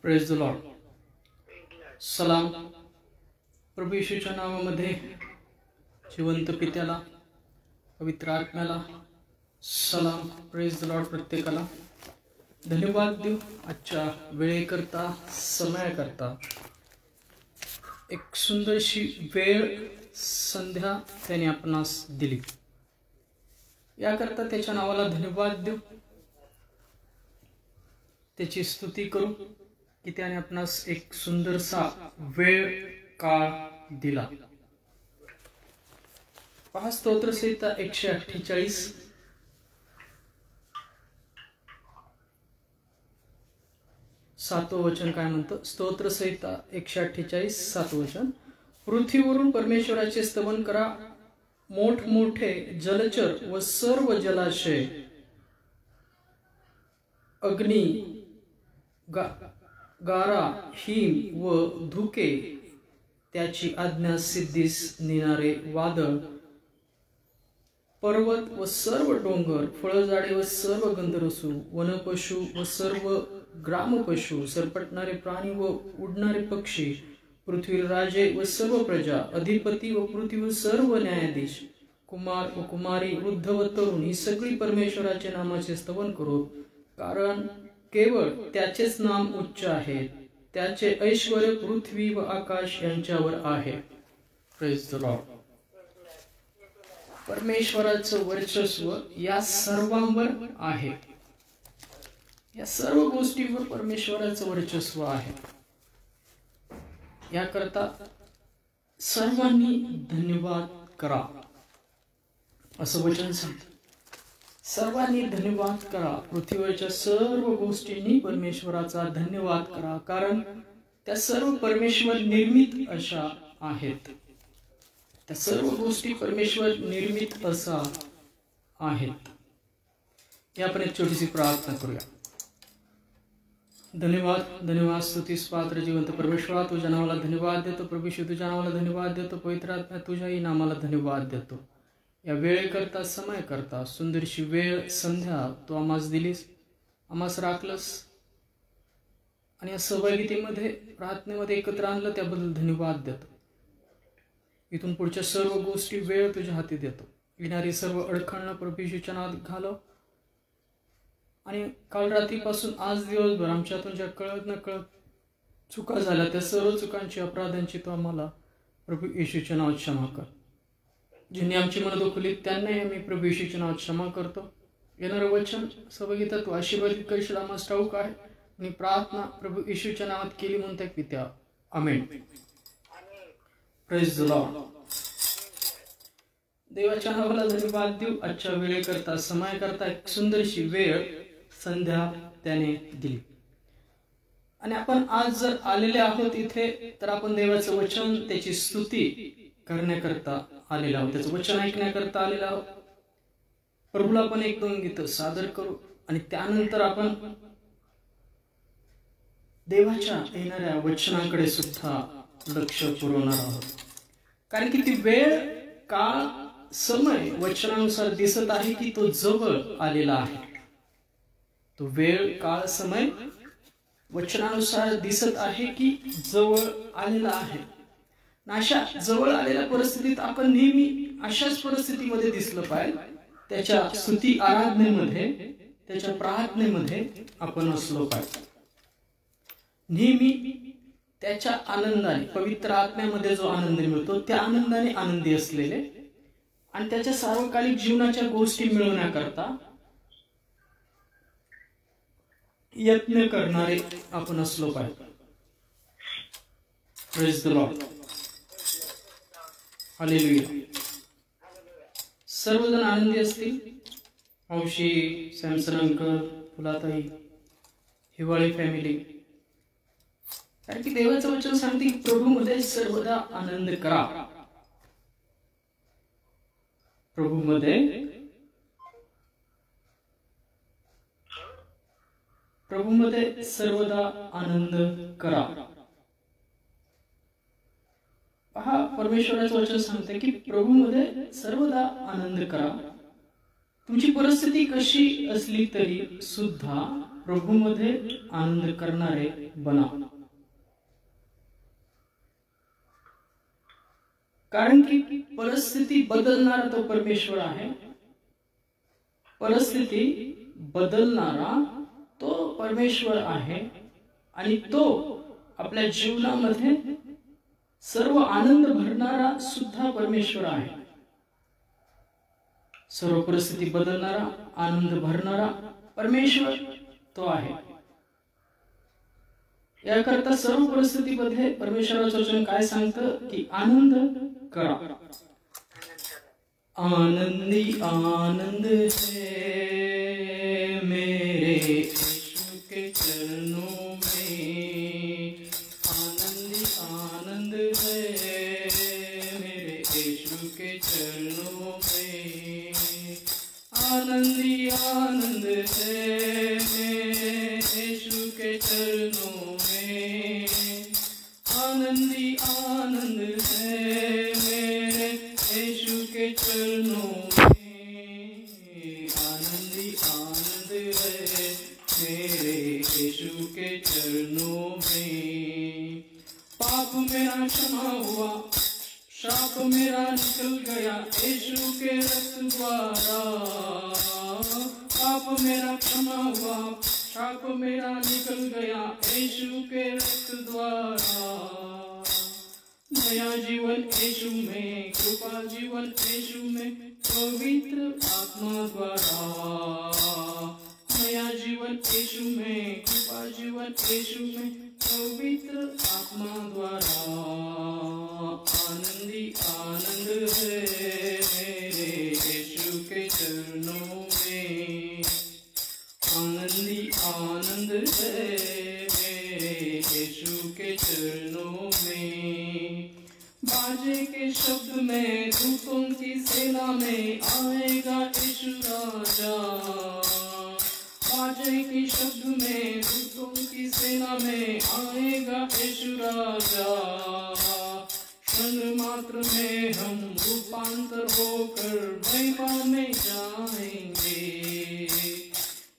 Praise the Lord. सलाम. प्रभू येशूच्या नावामध्ये जिवंत पित्याला, पवित्र आत्म्याला सलाम. Praise the Lord. प्रत्येकाला धन्यवाद देऊ आजच्या वेळेकरता, समयाकरता. एक सुंदरशी वेळ संध्या त्याने आपणास दिली, याकरता त्याच्या नावाला धन्यवाद देऊ, त्याची स्तुती करू की त्याने आपणास एक सुंदरसा वेळ काळ दिला. पहा, स्तोत्रसंहिता 148 7वं वचन काय म्हणतं? स्तोत्रसंहिता 148 7वं वचन. पृथ्वीवरून परमेश्वराचे स्तवन करा, मोठमोठे जलचर व सर्व जलाशय, अग्नी, गारा, हिम व धुके, त्याची आज्ञा सिद्धीस नेणारे वादळ, पर्वत व सर्व डोंगर, फळझाडे व सर्व गंधर्वसू, वनपशु व सर्व ग्रामपशु, सरपटणारे प्राणी व उडणारे पक्षी, पृथ्वी राजे व सर्व प्रजा, अधिपती व पृथ्वीवर सर्व न्यायाधीश, कुमार व कुमारी, वृद्ध व तरुण, ही सगळी परमेश्वराचे नामाचे स्तवन करो, कारण केवळ त्याचेच नाम उच्च आहे. त्याचे ऐश्वर्य पृथ्वी व आकाश यांच्यावर आहे. Praise the Lord. परमेश्वराचं वर्चस्व या सर्वांवर आहे. या सर्व गोष्टींवर परमेश्वराचं वर्चस्व आहे. याकरता सर्वांनी धन्यवाद करा, असं वचन सांगतं. सर्वांनी धन्यवाद करा. पृथ्वीवरच्या सर्व गोष्टींनी परमेश्वराचा धन्यवाद करा, कारण त्या सर्व परमेश्वर निर्मित अशा आहेत. त्या सर्व गोष्टी परमेश्वर निर्मित असा आहेत. या आपण एक छोटीशी प्रार्थना करूया. धन्यवाद, धन्यवाद, स्तुतीस पात्र जिवंत परमेश्वरा, तुझ्या नावाला धन्यवाद देतो. प्रभू तुझ्या नावाला धन्यवाद देतो. पवित्र आत्मा, तुझ्याही नामाला धन्यवाद देतो. या वेळेकरता, समयकरता सुंदरशी वेळ संध्या तू आम्हास दिलीस, आम्हास राखलंस, आणि या सहभागितेमध्ये, प्रार्थनेमध्ये एकत्र आणलं, त्याबद्दल धन्यवाद देतो. इथून पुढच्या सर्व गोष्टी वेळ तुझ्या हाती देतो. येणारी सर्व अडखळणं प्रभू येशूच्या नावात घालव, आणि काल रात्रीपासून आज दिवसभर आमच्या हातून ज्या कळत न कळत चुका झाल्या, त्या सर्व चुकांची, अपराधांची तू आम्हाला प्रभू येशूच्या नावात क्षमा कर. ज्यांनी आमची मनं दुखवली त्यांनाही आम्ही प्रभू येशूच्या नावात क्षमा करतो. येणारं वचन सहभागिता तू आशीर्वादित करशील, आम्हाला ठाऊक आहे, आणि प्रार्थना प्रभू येशूच्या नावात केली म्हणता पित्या, आमेन. Praise the Lord. देवाच्या नावाला धन्यवाद देऊ. आजच्या वेळेकरता, समयाकरता एक सुंदरशी वेळ संध्या त्याने दिली, आणि आपण आज जर आलेले आहोत इथे, तर आपण देवाचं वचन, त्याची स्तुती करण्याकरता आलेला आहोत, त्याचं वचन ऐकण्याकरता आलेला आहोत. प्रभूला आपण 1-2 गीतं सादर करू, आणि त्यानंतर आपण देवाच्या येणाऱ्या वचनाकडे सुद्धा लक्ष पुरवणार आहोत. कारण की ती वेळ, काळ, समय वचनानुसार दिसत आहे की तो जवळ आलेला आहे. तो वेळ, काळ, समय वचनानुसार दिसत आहे की जवळ आलेला आहे. अशा जवळ आलेल्या परिस्थितीत आपण नेहमी अशाच परिस्थितीमध्ये दिसलं पाहिजे. त्याच्या स्तुती आराधनेमध्ये, त्याच्या प्रार्थनेमध्ये आपण असलो पाहिजे. नेहमी त्याच्या आनंदाने, पवित्र आत्म्यामध्ये जो आनंद मिळतो, त्या आनंदाने आनंदी असलेले, आणि त्याच्या सार्वकालिक जीवनाच्या गोष्टी मिळवण्याकरता यत्न करणारे आपण असलो पाहिजे. Praise the Lord. हालेलुया. सर्वजण आनंदी असतील. मावशी, सॅमसन अंकल, फुलाताई, हिवाळी फॅमिली. कारण की देवाचं वचन सांगते की प्रभूमध्ये सर्वदा आनंद करा. प्रभूमध्ये सर्वदा आनंद करा. पहा, परमेश्वराचं वचन सांगते की प्रभूमध्ये सर्वदा आनंद करा. तुमची परिस्थिती कशी असली तरी सुद्धा प्रभूमध्ये आनंद करणारे बना. कारण की परिस्थिती बदलणारा तो परमेश्वर आहे. परिस्थिती बदलणारा तो परमेश्वर आहे आणि तो आपल्या जीवनामध्ये सर्व आनंद भरणारा सुद्धा परमेश्वर आहे. सर्व परिस्थिती बदलणारा, आनंद भरणारा परमेश्वर तो आहे. याकरता सर्व परिस्थितीमध्ये परमेश्वराचं वचन काय सांगतं की आनंद करा. आनंदी आनंद है मेरे यीशु के चरणों में. आनंदी आनंद है मेरे यीशु के चरणों में. आनंदी आनंद है मेरे यीशु के चरणों में. आनंदी आनंद है मेरे यीशु के चरणों में. आनंदी आनंद है मेरे यीशु के चरणों में. पाप मेरा क्षमा हुआ, शाप मेरा निकल गया यीशु के रक्त द्वारा. पाप मेरा क्षमा हुआ, शाप मेरा निकल गया यीशु के रक्त द्वारा. नया जीवन यीशु में, कृपा जीवन यीशु में, पवित्र आत्मा द्वारा. नया जीवन यीशु में, कृपा जीवन यीशु में, पवित्र आत्मा द्वारा. आनंदी आनंद है मेरे यीशु के चरणों में. आनंदी आनंद है मेरे यीशु के चरणों में. बाजे के शब्द में दूतों की सेना में आएगा यीशु राजा. बाजे के शब्द में दूतों की सेना में आएगा यीशु राजा. क्षण मात्र में हम रूपांतर होकर महिमा में जाएंगे.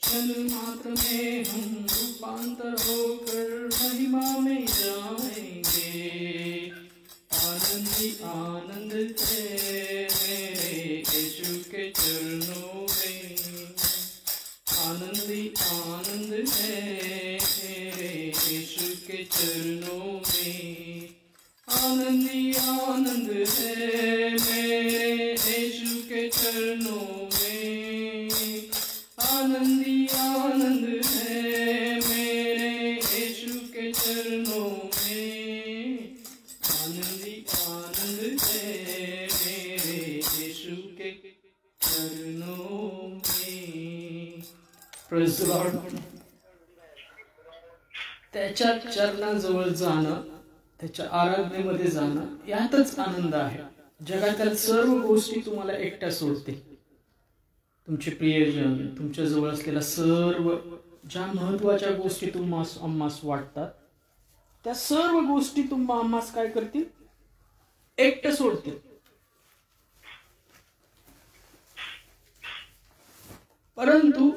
क्षण मात्र में हम रूपांतर होकर महिमा में जाएंगे. आनंदी आनंद है मेरे यीशु के चरणों में. आनंदी आनंद है मेरे यीशु के चरणों में. आनंदी आनंद है मेरे यीशु के चरणों में. आनंदी आनंद है मेरे यीशु के चरणों में. आनंदी आनंद है मेरे यीशु के चरणों में. Praise the Lord. त्याच्या चरणाजवळ जाणं, त्याच्या आराधनेमध्ये जाणं, यातच आनंद आहे. जगातील सर्व गोष्टी तुम्हाला एकट्या सोडते. तुमचे प्रियजन, तुमच्या जवळ असलेल्या सर्व ज्या महत्वाच्या गोष्टी आम्हास वाटतात, त्या सर्व गोष्टी आम्हास काय करतील? एकट्या सोडतील. परंतु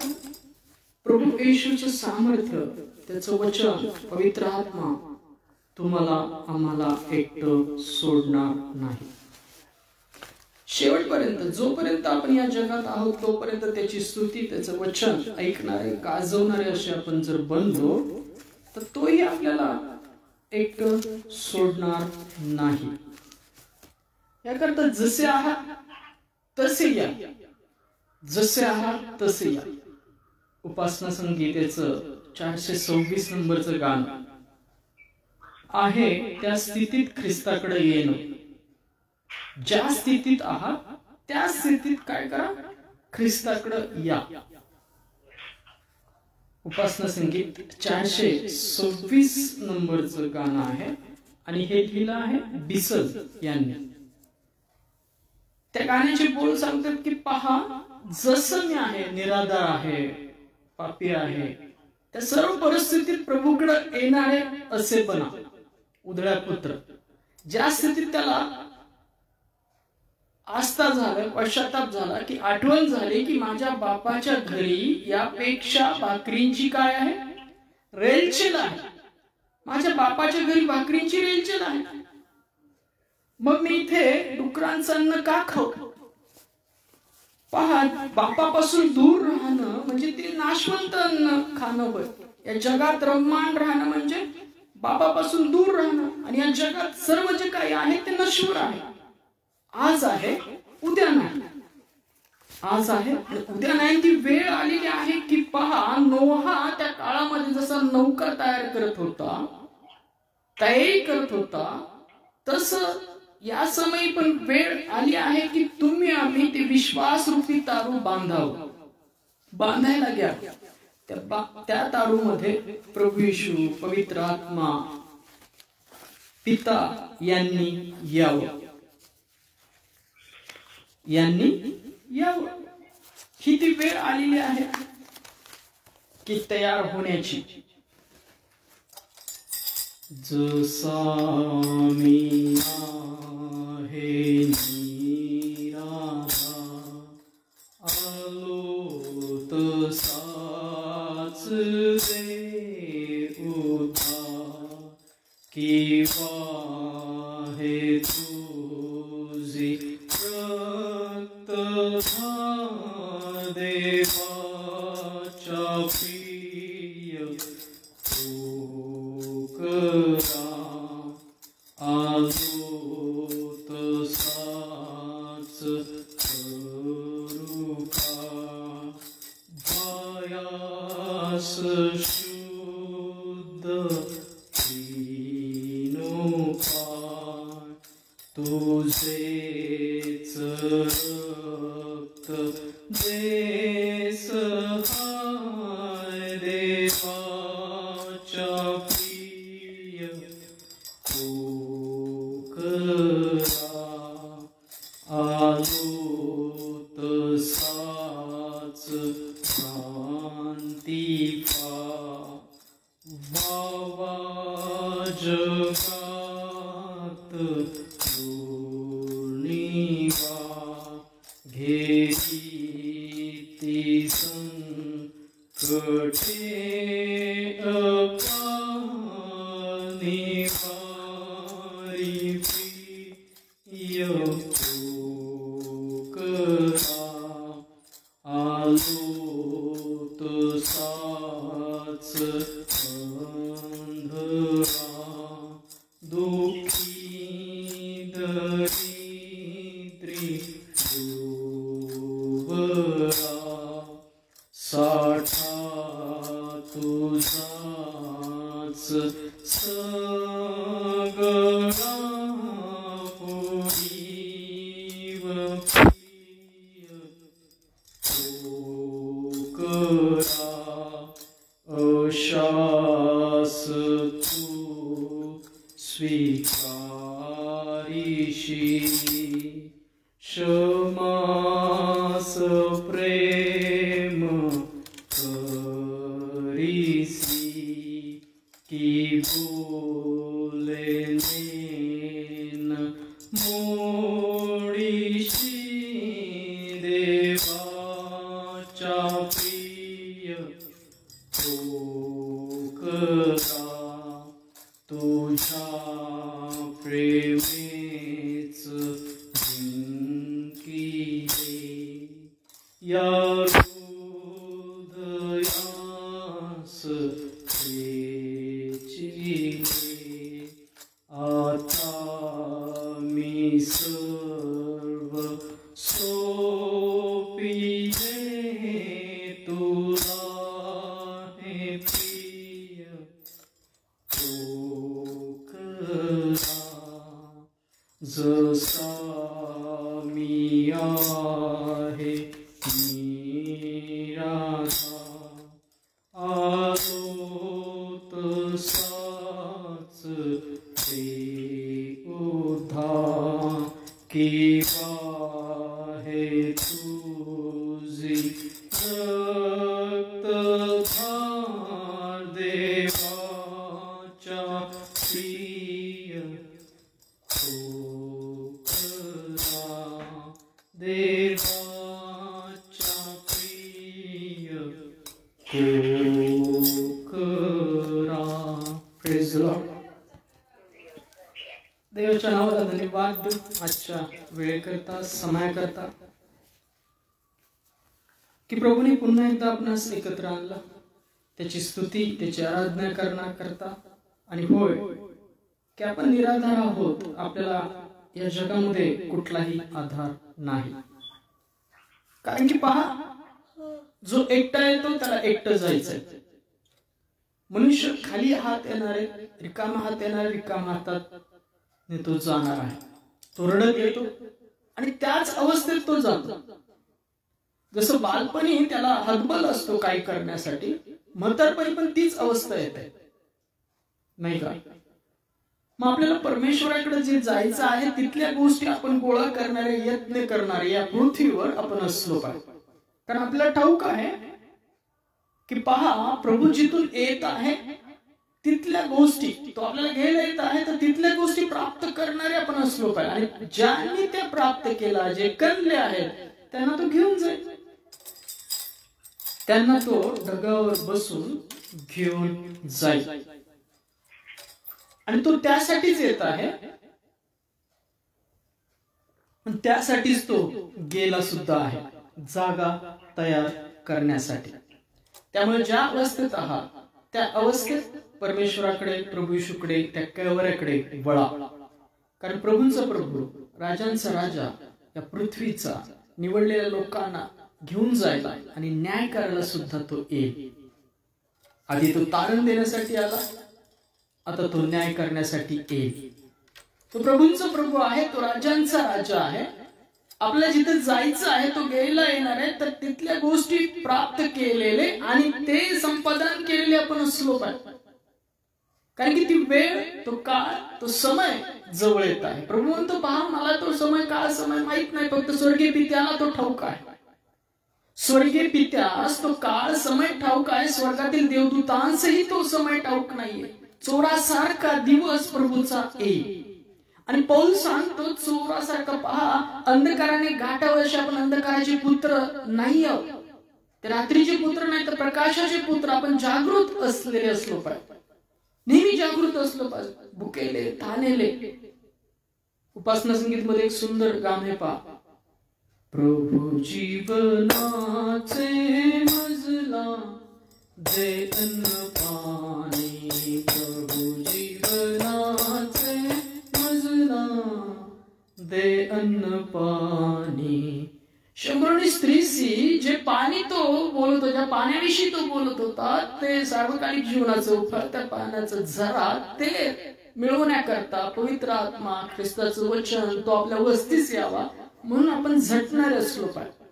प्रभू येशूचं सामर्थ्य, त्याचं वचन, पवित्र आत्मा तुम्हाला आम्हाला एकटं सोडणार नाही. शेवटपर्यंत, जोपर्यंत आपण या जगात आहोत तोपर्यंत त्याची स्तुती, त्याचं वचन ऐकणारे, गाजवणारे असे आपण जर बनलो तर तोही आपल्याला एकटं सोडणार नाही. याकरता जसे आहात तसे या, जसे आहात तसे या. उपासना संगीतेचं 426 नंबरचं गाणं आहे, त्या स्थितीत ख्रिस्ताकडे येणं. ज्या स्थितीत आहात त्या स्थितीत काय करा? ख्रिस्ताकडे या. उपासना संगीत 426 नंबरचं गाणं आहे आणि हे लिहिलं आहे बिसल यांनी. त्या गाण्याचे बोल सांगतात की पहा, जसं मी आहे, निराधार आहे, पापी आहे, त्या सर्व परिस्थितीत प्रभूकडे येणारे असे बना. उधळ्या पुत्र, ज्या स्थितीत त्याला आस्था झालं, पश्चाताप झाला की आठवण झाली की माझ्या बापाच्या घरी यापेक्षा भाकरींची काय आहे, रेलचेल आहे. माझ्या बापाच्या घरी भाकरींची रेलचेल आहे. मग मी इथे डुकरांचं अन्न का खाऊ? पहा, बापापासून दूर राहणं म्हणजे ते नाशवंत अन्न खाणं होय. या जगात रममाण राहणं म्हणजे बापापासून दूर राहणं. आणि या जगात सर्व जे काही आहे ते नश्वर आहे. आज आहे, उद्या नाही. आज आहे उद्या नाही. ती वेळ आलेली आहे की पहा, नोहा त्या काळामध्ये जसा नौका तयार करत होता, तयारी करत होता, तसं या समयी पण वेळ आली आहे की तुम्ही आम्ही ते विश्वास रूपी तारू बांधावं. बांधायला घ्या. त्या तारूमध्ये प्रभू येशू, पवित्र आत्मा, पिता यांनी यावं. ही ती वेळ आलेली आहे की तयार होण्याची. जसा मी आहे निराधा, आलो तसाच दे उद्धार. किंवा हे तुझे रक्त देवाच्या प्रिय तुकरा, आलो तसाच करू का. भयास शुद्ध तुझेच रक्त देस हाय देवाच्या प्रिय तुकरा. आलो तसाच क्रांती पा. वावा जगात घेती ती संकटे अपानिवारी प्रिय तुकरा. आलो तसाच अंधरा, दुःखी दरिद्री साठा तुझाच सगळा पुरीव प्रिय तुकरा. अशास तू स्वीकारिशी, क्षमास प्रेम करीसी. की बोलेन मोडीशी देवाच्या प्रिय तुकरा. तुझ्या प्रेमेच या हृदयास खेचिले. आता मी सर्व सोपिले तुला हे प्रिय तुकरा. जसा मी आहे निराधा, आलो तसाच दे उद्धार. किंवा हे तुझी रक्तधार देवाच्या प्रिय तुकरा. Praise the Lord. देवाच्या नावाला धन्यवाद देऊ आजच्या वेळेकरता, समयाकरता, की प्रभूने पुन्हा एकदा आपणास एकत्र आणलं, त्याची स्तुती, त्याची आराधना करण्याकरता. आणि होय की आपण निराधार आहोत, आपल्याला या जगामध्ये कुठलाही आधार नाही. कारण की पहा, जो एकटा येतो त्याला एकटं जायचंय. मनुष्य खाली हात येणार आहे, रिकामा हात येणार, रिकामा हातात तो जाणार आहे. तो रडत येतो आणि त्याच अवस्थेत तो जातो. जसं बालपणी त्याला हतबल असतो काही करण्यासाठी, म्हातारपणी पण तीच अवस्था येते, नाही का? मग आपल्याला परमेश्वराकडे जे जायचं आहे तिथल्या गोष्टी आपण गोळा करणारे, यत्न करणारे या पृथ्वीवर आपण असलो पाहिजे. कारण आपल्याला ठाऊक आहे की पहा, प्रभू जिथून येत आहे तिथल्या गोष्टी तो आपल्याला घ्यायला येत आहे, तर तिथल्या गोष्टी प्राप्त करणारे आपण असलो पाहिजे. आणि ज्यांनी त्या प्राप्त केला, जे कणले आहेत, त्यांना तो घेऊन जाईल. त्यांना तो ढगावर बसून घेऊन जाईल. आणि तो त्यासाठीच येत आहे, त्यासाठीच तो गेला सुद्धा आहे, जागा तयार करण्यासाठी. त्यामुळे ज्या अवस्थेत आहात त्या अवस्थेत परमेश्वराकडे, प्रभू येशूकडे, त्या कैवऱ्याकडे वळा. कारण प्रभूंचा प्रभू, राजांचा राजा, या पृथ्वीचा निवडलेल्या लोकांना घेऊन जायला आणि न्याय करायला सुद्धा तो येईल. आधी तो तारण देण्यासाठी आला, आता तो न्याय करण्यासाठी येईल. तो प्रभूंचा प्रभू आहे, तो राजांचा राजा आहे. आपल्याला जिथे जायचं आहे तो घ्यायला येणार आहे, तर तिथल्या गोष्टी प्राप्त केलेले आणि ते संपादन केलेले आपण असलो पाहिजे. कारण की ती वेळ, तो काळ, तो समय जवळ येत आहे. प्रभू म्हणतो, पहा, मला तो समय, काळ, समय माहित नाही, फक्त स्वर्गीय पित्याला तो ठाऊक आहे. स्वर्गीय पित्यास तो काळ, समय ठाऊक आहे. स्वर्गातील देवदूतांसही तो समय ठाऊक नाहीये. चोरासारखा दिवस प्रभूचा येईल. आणि पौल सांगतो, चोरासारखा, पहा, अंधकाराने गाठावर्षी आपण अंधकाराचे पुत्र नाही आहोत, ते रात्रीचे पुत्र नाही, तर प्रकाशाचे पुत्र. आपण जागृत असलेले असलो पाहिजे, नेहमी जागृत असलो पाहिजे, भुकेले, तानेले. उपासना संगीत मध्ये एक सुंदर गाणं आहे, पहा. प्रभू जीवनाचे मजला दे अन्न पाणी, प्रभू जीवनाचे मजला दे अन्न पाणी. शंभरणी स्त्रीशी जे पाणी तो बोलत होता, ज्या पाण्याविषयी तो बोलत होता, ते सार्वकालिक जीवनाचं उफाळत्या पाण्याचं झरा, ते मिळवण्याकरता पवित्र आत्मा, ख्रिस्ताचं वचन, तो आपल्या वस्तीस यावा म्हणून आपण झटणारे असलो पाहिजे.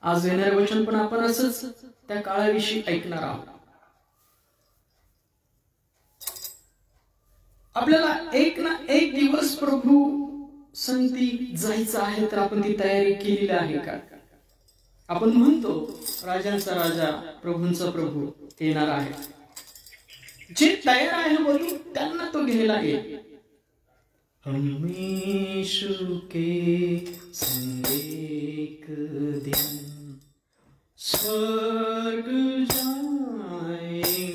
आज येणारे वचन पण आपण असंच त्या काळाविषयी ऐकणार आहोत. आपल्याला एक ना एक दिवस प्रभू संगती जायचं आहे, तर आपण ती तयारी केलेली आहे का? आपण म्हणतो राजांचा राजा, प्रभूंचा प्रभू येणार आहे. जे तयार आहे बोलू त्यांना तो घ्यायला येईल. हम यीशु के संग एक दिन स्वर्ग जाएंगे,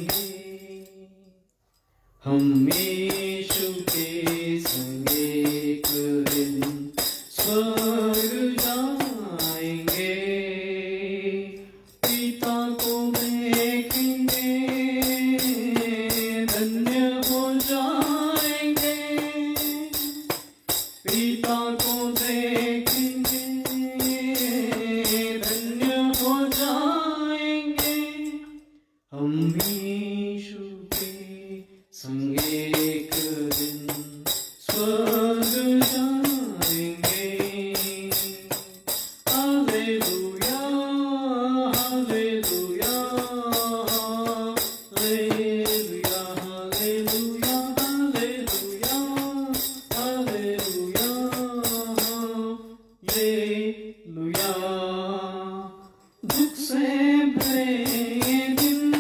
हम यीशु के संग एक दिन स्वर्ग जाएंगे, पिता को देखेंगे, धन्य हो जाएंगे, पिता को देखेंगे, धन्य हो जाएंगे, हम यीशु के संग एक दिन स्वर्ग जाएंगे. Hallelujah, hallelujah, hallelujah, hallelujah, hallelujah, hallelujah, hallelujah. दुख से भरे दिन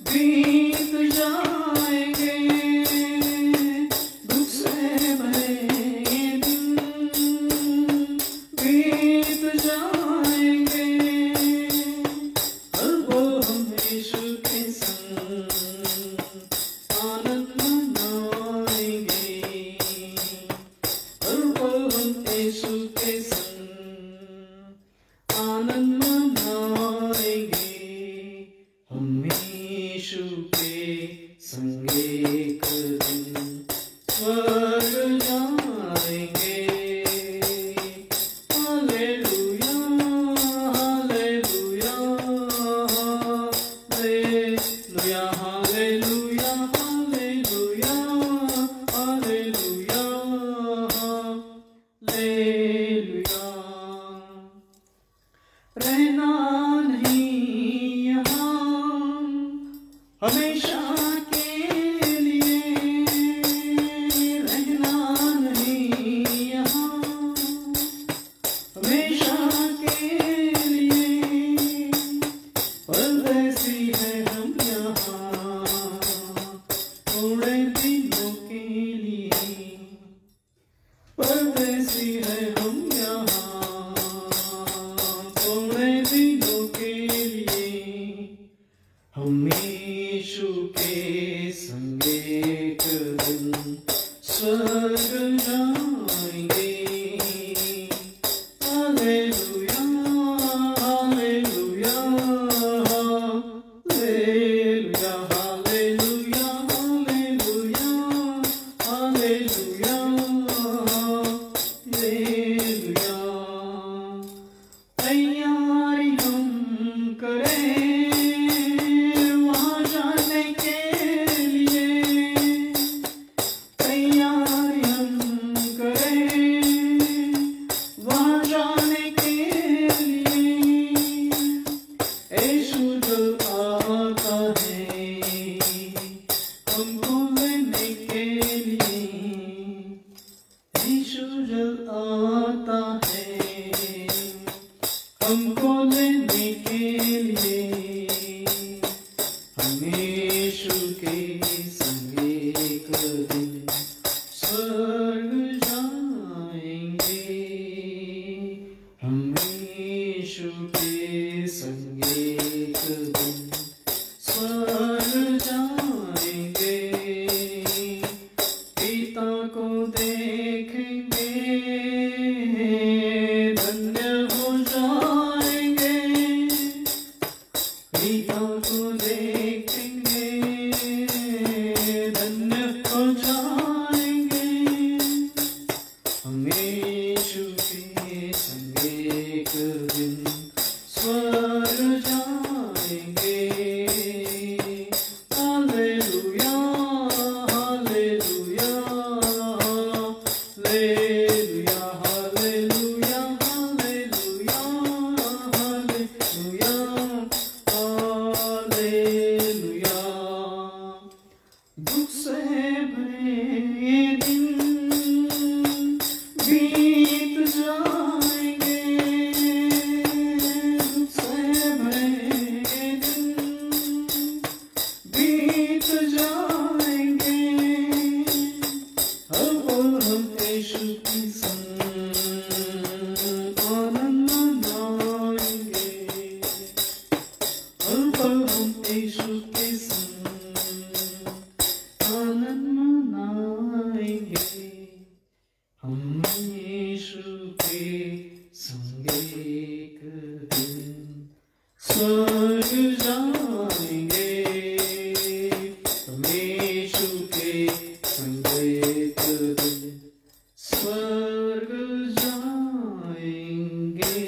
बीत जाएंगे, दुख से भरे दिन बीत जाएंगे, और वो हम यीशु के संग के संग एक दिन स्वर्ग जाएंगे। Hallelujah hallelujah hallelujah hallelujah hallelujah hallelujah hallelujah. रहना नहीं यहाँ हमेशा के लिए, रहना नहीं यहाँ हमेशा के लिए। परदेसी है हम यहाँ थोड़े दिनों के लिए, परदेसी है हम यहाँ थोड़े दिनों के लिए। हम यीशु के संग एक दिन स्वर्ग जाएंगे। Hallelujah hallelujah hallelujah hallelujah hallelujah hallelujah hallelujah. तैयारी हम करें वहाँ जाने के लिए, तैयारी हम करें वहाँ जाने के लिए। यीशु जो आता है हमको लेने के लिए, यीशु जो आता है हमको लेने के लिए। हम यीशु के संग एक दिन स्वर्ग जाएंगे। हम यीशु के संग एक दिन स्वर्ग जाएंगे। पिता को देखेंगे धन्य हो जाएंगे, पिता को देखेंगे धन्य हो जाएंगे। हम यीशु के संग एक दिन स्वर्ग जाएंगे। Hallelujah hallelujah hallelujah hallelujah hallelujah hallelujah hallelujah. दुख से भरे दिन बीत जाएंगे, दुख से भरे दिन बीत जाएंगे। अब हम यीशु की संग आनंद मनाएंगे, अब हम यीशु के संग आनंद मनाएंगे। हम यीशु के संग एक दिन स्वर्ग जाएंगे। हम यीशु के संग एक दिन स्वर्ग जाएंगे।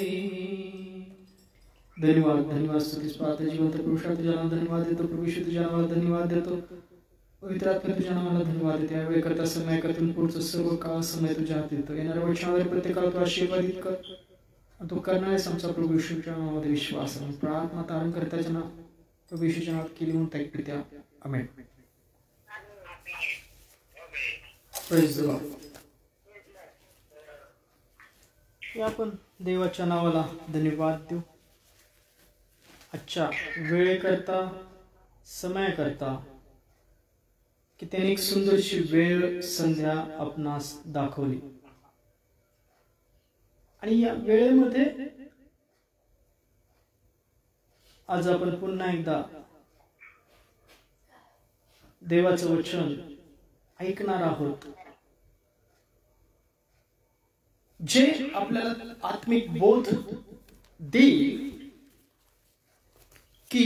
धन्यवाद धन्यवाद स्तुति पात्र जिवंत पुरुषार्थ तुझ्या नावाला धन्यवाद देतो प्रभू यीशु तुझ्या नावाला धन्यवाद देतो पवित्र आत्मा तुझ्या नावाला धन्यवाद देतो। यावेळी करता समय करतील पुढचं सर्व काळ समय तुझ्या हाती देतो। येणाऱ्या वर्षामध्ये प्रत्येकाला तू आशीर्वादित कर, तू करणारेस आमचा प्रभू येशूच्या नावामध्ये विश्वास आहे। प्रार्थना तारण करताच्या नाव प्रभू येशूच्या नावात केली म्हणून तैकप्रित्या आमेन। Praise the Lord. आपण देवाच्या नावाला धन्यवाद देऊ। आजच्या वेळेकरता समयाकरता की त्याने एक सुंदरशी वेळ संध्या आपणास दाखवली आणि या वेळेमध्ये आज आपण पुन्हा एकदा देवाचं वचन ऐकणार आहोत, जे आपल्याला आत्मिक बोध देईल की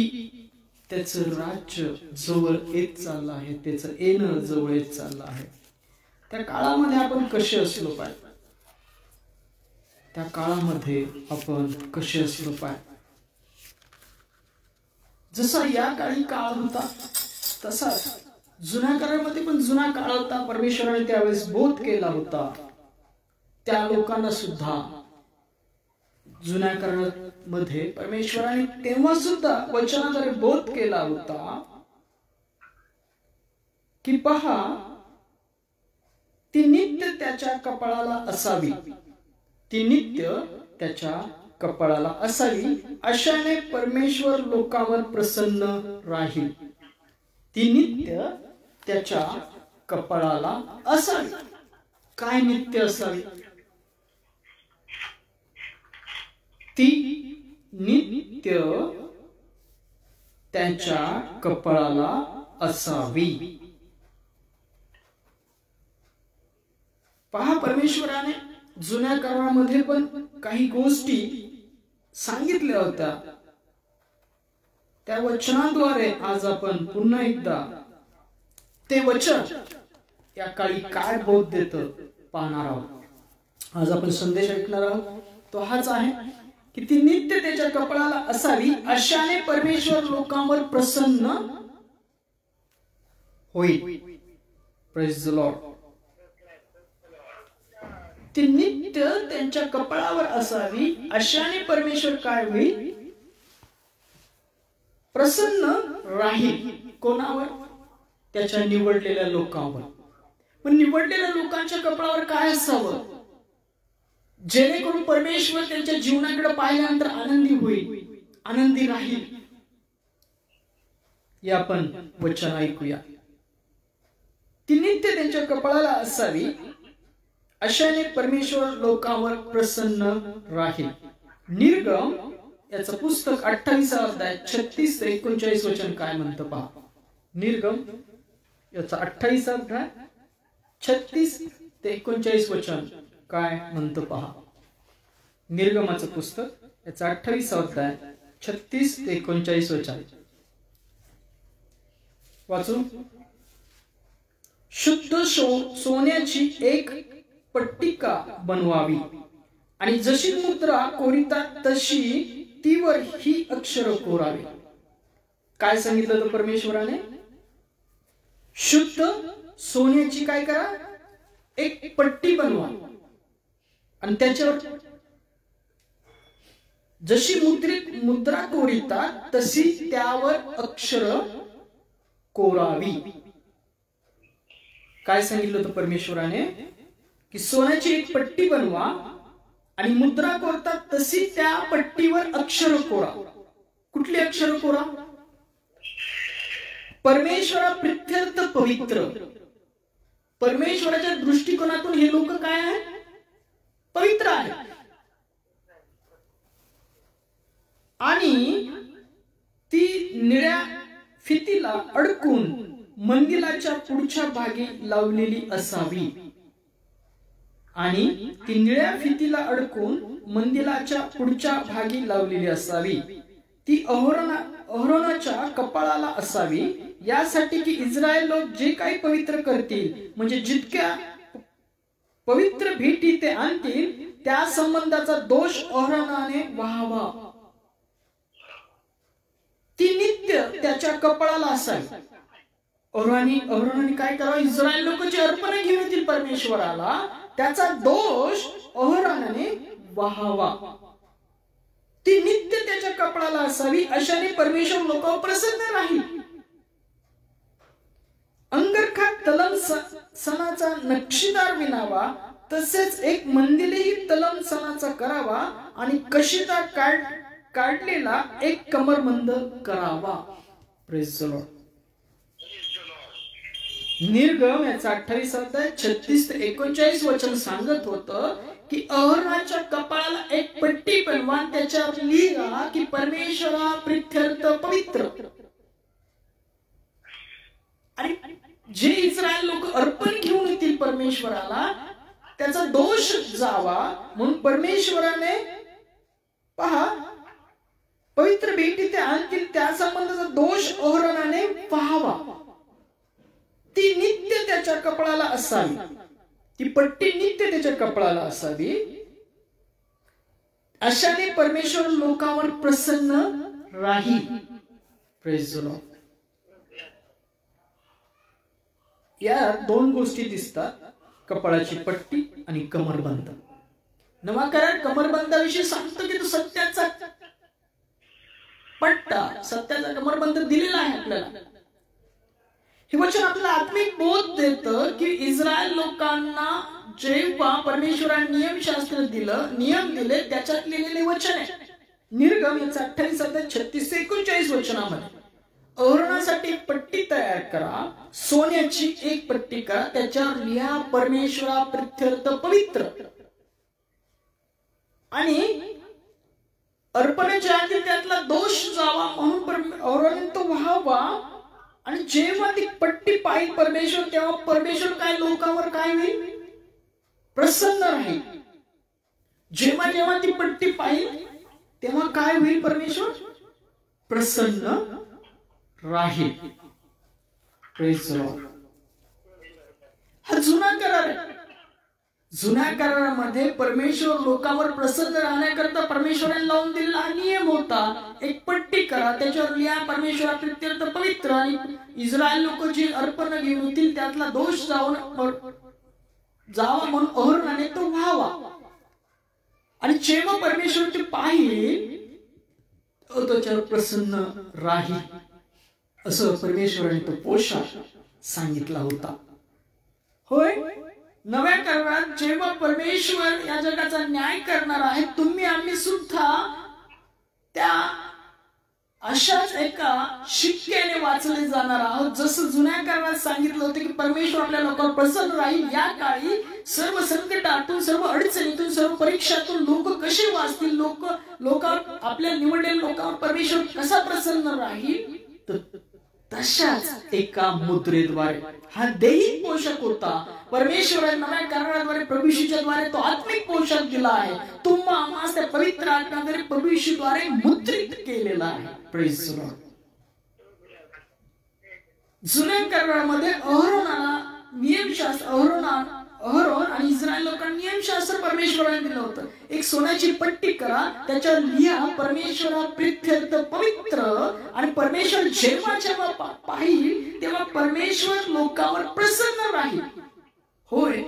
त्याचं राज्य जवळ येत चाललं आहे, त्याचं येणं जवळ येत चाललं आहे. त्या काळामध्ये आपण कसे असलो पाहिजे, त्या काळामध्ये आपण कसे असलो पाहिजे. जसा या काळी काळ होता तसा जुन्या काळामध्ये पण जुना काळ होता. परमेश्वराने त्यावेळेस बोध केला होता. त्या लोकांना सुद्धा जुन्या काळामध्ये परमेश्वराने तेव्हा सुद्धा वचनाद्वारे बोध केला होता की पहा, ती नित्य त्याच्या कपाळाला असावी, ती नित्य त्याच्या कपाळाला असावी, अशाने परमेश्वर लोकांवर प्रसन्न राहील. ती नित्य त्याच्या कपाळाला असावी. काय नित्य असावी? ती नित्य त्याच्या कपाळाला असावी. पहा, परमेश्वराने जुन्या काळामध्ये पण काही गोष्टी सांगितल्या होत्या. त्या वचनाद्वारे आज आपण पुन्हा एकदा ते वचन या काळी काय बोध देतं पाहणार आहोत. आज आपण संदेश ऐकणार आहोत. तो हाच आहे की ती नित्य त्याच्या कपाळाला असावी, अशाने परमेश्वर लोकांवर प्रसन्न होईल. Praise the Lord. ती नित्य त्यांच्या कपाळावर असावी, अशाने परमेश्वर काय होईल? प्रसन्न राहील. कोणावर? त्याच्या निवडलेल्या लोकांवर. पण निवडलेल्या लोकांच्या कपाळावर काय असावं, जेणेकरून परमेश्वर त्यांच्या जीवनाकडे पाहिल्यानंतर आनंदी होईल, आनंदी राहील. या आपण वचन ऐकूया. ती नित्य त्यांच्या कपाळाला असावी, अशाने परमेश्वर लोकांवर प्रसन्न राहील. निर्गम याचं पुस्तक 28 अध्याय 36 ते 39 वचन काय म्हणतं पहा. निर्गम याचा 28 अध्याय 36 ते 39 वचन काय म्हणतं पहा. निर्गमाचं पुस्तक याचा 28 अध्याय 36 ते 39 वचन वाचू. शुद्ध सोन्याची एक पट्टिका बनवावी आणि जशी मुद्रा कोरितात तशी तीवर ही अक्षर कोरावी. काय सांगितलं तर परमेश्वराने? शुद्ध सोन्याची काय करा, एक पट्टी बनवा आणि त्याच्यावर जशी मुद्रा कोरितात तशी त्यावर अक्षर कोरावी. काय सांगितलं तर परमेश्वराने की सोन्याची एक पट्टी बनवा आणि मुद्रा कोरतात तशी त्या पट्टीवर अक्षर कोरा. कुठली अक्षर कोरा? परमेश्वरा प्रित्यर्थ पवित्र. परमेश्वराच्या दृष्टिकोनातून हे लोक काय आहेत? पवित्र आहेत. आणि ती निळ्या फितीला अडकून मंदिराच्या पुढच्या भागी लावलेली असावी. आणि ती निळ्या फितीला अडकून मंदिराच्या पुढच्या भागी लावलेली असावी. ती अहरोनाच्या कपाळाला असावी, यासाठी की इस्रायल लोक जे काही पवित्र करतील, म्हणजे जितक्या पवित्र भेटी ते आणतील, त्या संबंधाचा दोष अहरोनाने व्हावा. ती नित्य त्याच्या कपाळाला असावी. अहरोनाने काय करावं? इस्रायल लोक जे अर्पण घेऊन येतील परमेश्वराला, त्याचा दोष अहरोनाने व्हावा. ती नित्य त्याच्या कपाळाला असावी, अशाने परमेश्वर लोकांवर प्रसन्न राहील. अंगरखा तलम सणाचा नक्षीदार विणावा, तसेच एक मंदिरही तलम सणाचा करावा आणि कशीदार काढलेला एक कमरबंद करावा. Praise the Lord. निर्गम याचा 28 अध्याय 36 ते 39 वचन सांगत होतं की अहरोनाच्या कपाळाला एक पट्टी बनवा, त्याच्यावर लिहा की परमेश्वरा प्रित्यर्थ पवित्र. आणि जे इस्रायल लोक अर्पण घेऊन येतील परमेश्वराला, त्याचा दोष जावा म्हणून परमेश्वराने पहा पवित्र भेटी ते आणतील त्या संबंधाचा दोष अहरोनाने पाहावा, ती नित्य त्याच्या कपाळाला असावी, ती पट्टी नित्य त्याच्या कपाळाला असावी. अशाने परमेश्वर लोकांवर प्रसन्न राहील. Praise the Lord. या दोन गोष्टी दिसतात, कपाळाची पट्टी आणि कमरबंद. नवा करार कमरबंदाविषयी सांगतो की तो सत्याचा पट्टा, सत्याचा कमरबंद दिलेला आहे आपल्याला. हे वचन आपल्याला आत्मिक बोध देतं की इस्रायल लोकांना जेव्हा परमेश्वराने नियमशास्त्र दिलं, नियम दिले, त्याच्यात लिहिलेले वचन आहे. निर्गम याचा 28 अध्याय 36 ते 39 वचनामध्ये अहरोनासाठी एक पट्टी तयार करा, सोन्याची एक पट्टी करा, त्याच्यावर लिहा परमेश्वरा प्रित्यर्थ पवित्र. आणि अर्पणाच्या आधी त्यातला दोष जावा म्हणून अहरोनाने तो व्हावा. आणि जेव्हा ती पट्टी पाहिल परमेश्वर, तेव्हा परमेश्वर काय लोकांवर काय होईल? प्रसन्न राहील. जेव्हा जेव्हा ती पट्टी पाहिल तेव्हा काय होईल? परमेश्वर प्रसन्न राहील. Praise the Lord. हा जुना करार आहे. जुन्या करारामध्ये परमेश्वर लोकांवर प्रसन्न राहण्याकरता परमेश्वराने लावून दिलेला नियम होता, एक पट्टी करा, त्याच्यावर लिहा परमेश्वरा प्रित्यर्थ पवित्र. आणि इस्रायल लोक जी अर्पण घेऊन होतील त्यातला दोष जावा म्हणून अहरोनाने तो व्हावा. आणि जेव्हा परमेश्वर ते पाहिल त्याच्यावर प्रसन्न राहील, असं परमेश्वराने तो पोशाख सांगितला होता. होय, नव्या करारात जेव्हा परमेश्वर या जगाचा न्याय करणार आहे, तुम्ही आम्ही सुद्धा त्या अशाच एका शिक्क्याने वाचले जाणार आहोत. जसं जुन्या करारात सांगितलं होतं की परमेश्वर आपल्या लोकांवर प्रसन्न राहील, या काळी सर्व संकटातून, सर्व अडचणीतून, सर्व परीक्षातून लोक कसे वाचतील, लोकांवर, आपल्या निवडलेल्या लोकांवर परमेश्वर कसा प्रसन्न राहील, तर तशाच एका मुद्रेद्वारे हा दैहिक पोशाख होता. परमेश्वराने नव्या कराराद्वारे प्रभू येशूच्या द्वारे तो आत्मिक पोशाख दिला आहे. तुम्हा आम्हास त्या पवित्र आत्म्याद्वारे प्रभू येशूद्वारे मुद्रित केलेला आहे. Praise the Lord. जुन्या करारामध्ये अहरोनाला नियमशास्त्र, अहरोन आणि इस्रायल लोकांना नियमशास्त्र परमेश्वराने दिलं होतं. एक सोन्याची पट्टी करा, त्याच्यावर लिहा परमेश्वरा प्रित्यर्थ पवित्र. आणि परमेश्वर जेव्हा जेव्हा पाहिल तेव्हा परमेश्वर लोकांवर प्रसन्न राहील. होय,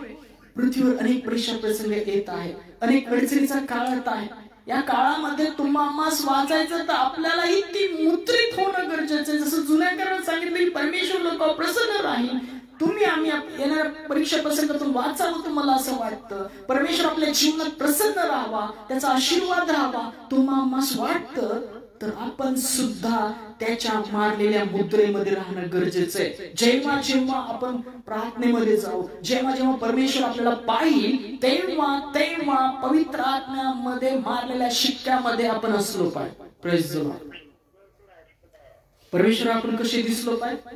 पृथ्वीवर अनेक परीक्षा प्रसंग येत आहे, अनेक अडचणीचा काळ येत आहे. या काळामध्ये तुम्हा आम्हास वाचायचं तर आपल्यालाही ती मुद्रित होणं गरजेचं आहे. जसं जुन्या करारात सांगितलं की परमेश्वर लोकांवर प्रसन्न राहील, तुम्ही आम्ही येणाऱ्या परीक्षा प्रसंगातून वाचावं. तुम्हाला असं वाटतं परमेश्वर आपल्या जीवनात प्रसन्न राहावा, त्याचा आशीर्वाद राहावा, तुम्हाला आम्हास वाटतं, तर आपण सुद्धा त्याच्या मारलेल्या मुद्रेमध्ये राहणं गरजेचं आहे. जेव्हा जेव्हा आपण प्रार्थनेमध्ये जाऊ, जेव्हा जेव्हा परमेश्वर आपल्याला पाहिल, तेव्हा तेव्हा पवित्र आत्म्यामध्ये मारलेल्या शिक्क्यामध्ये आपण असलो पाहिजे. Praise the Lord. परमेश्वर आपण कसे दिसलो पाहिजे?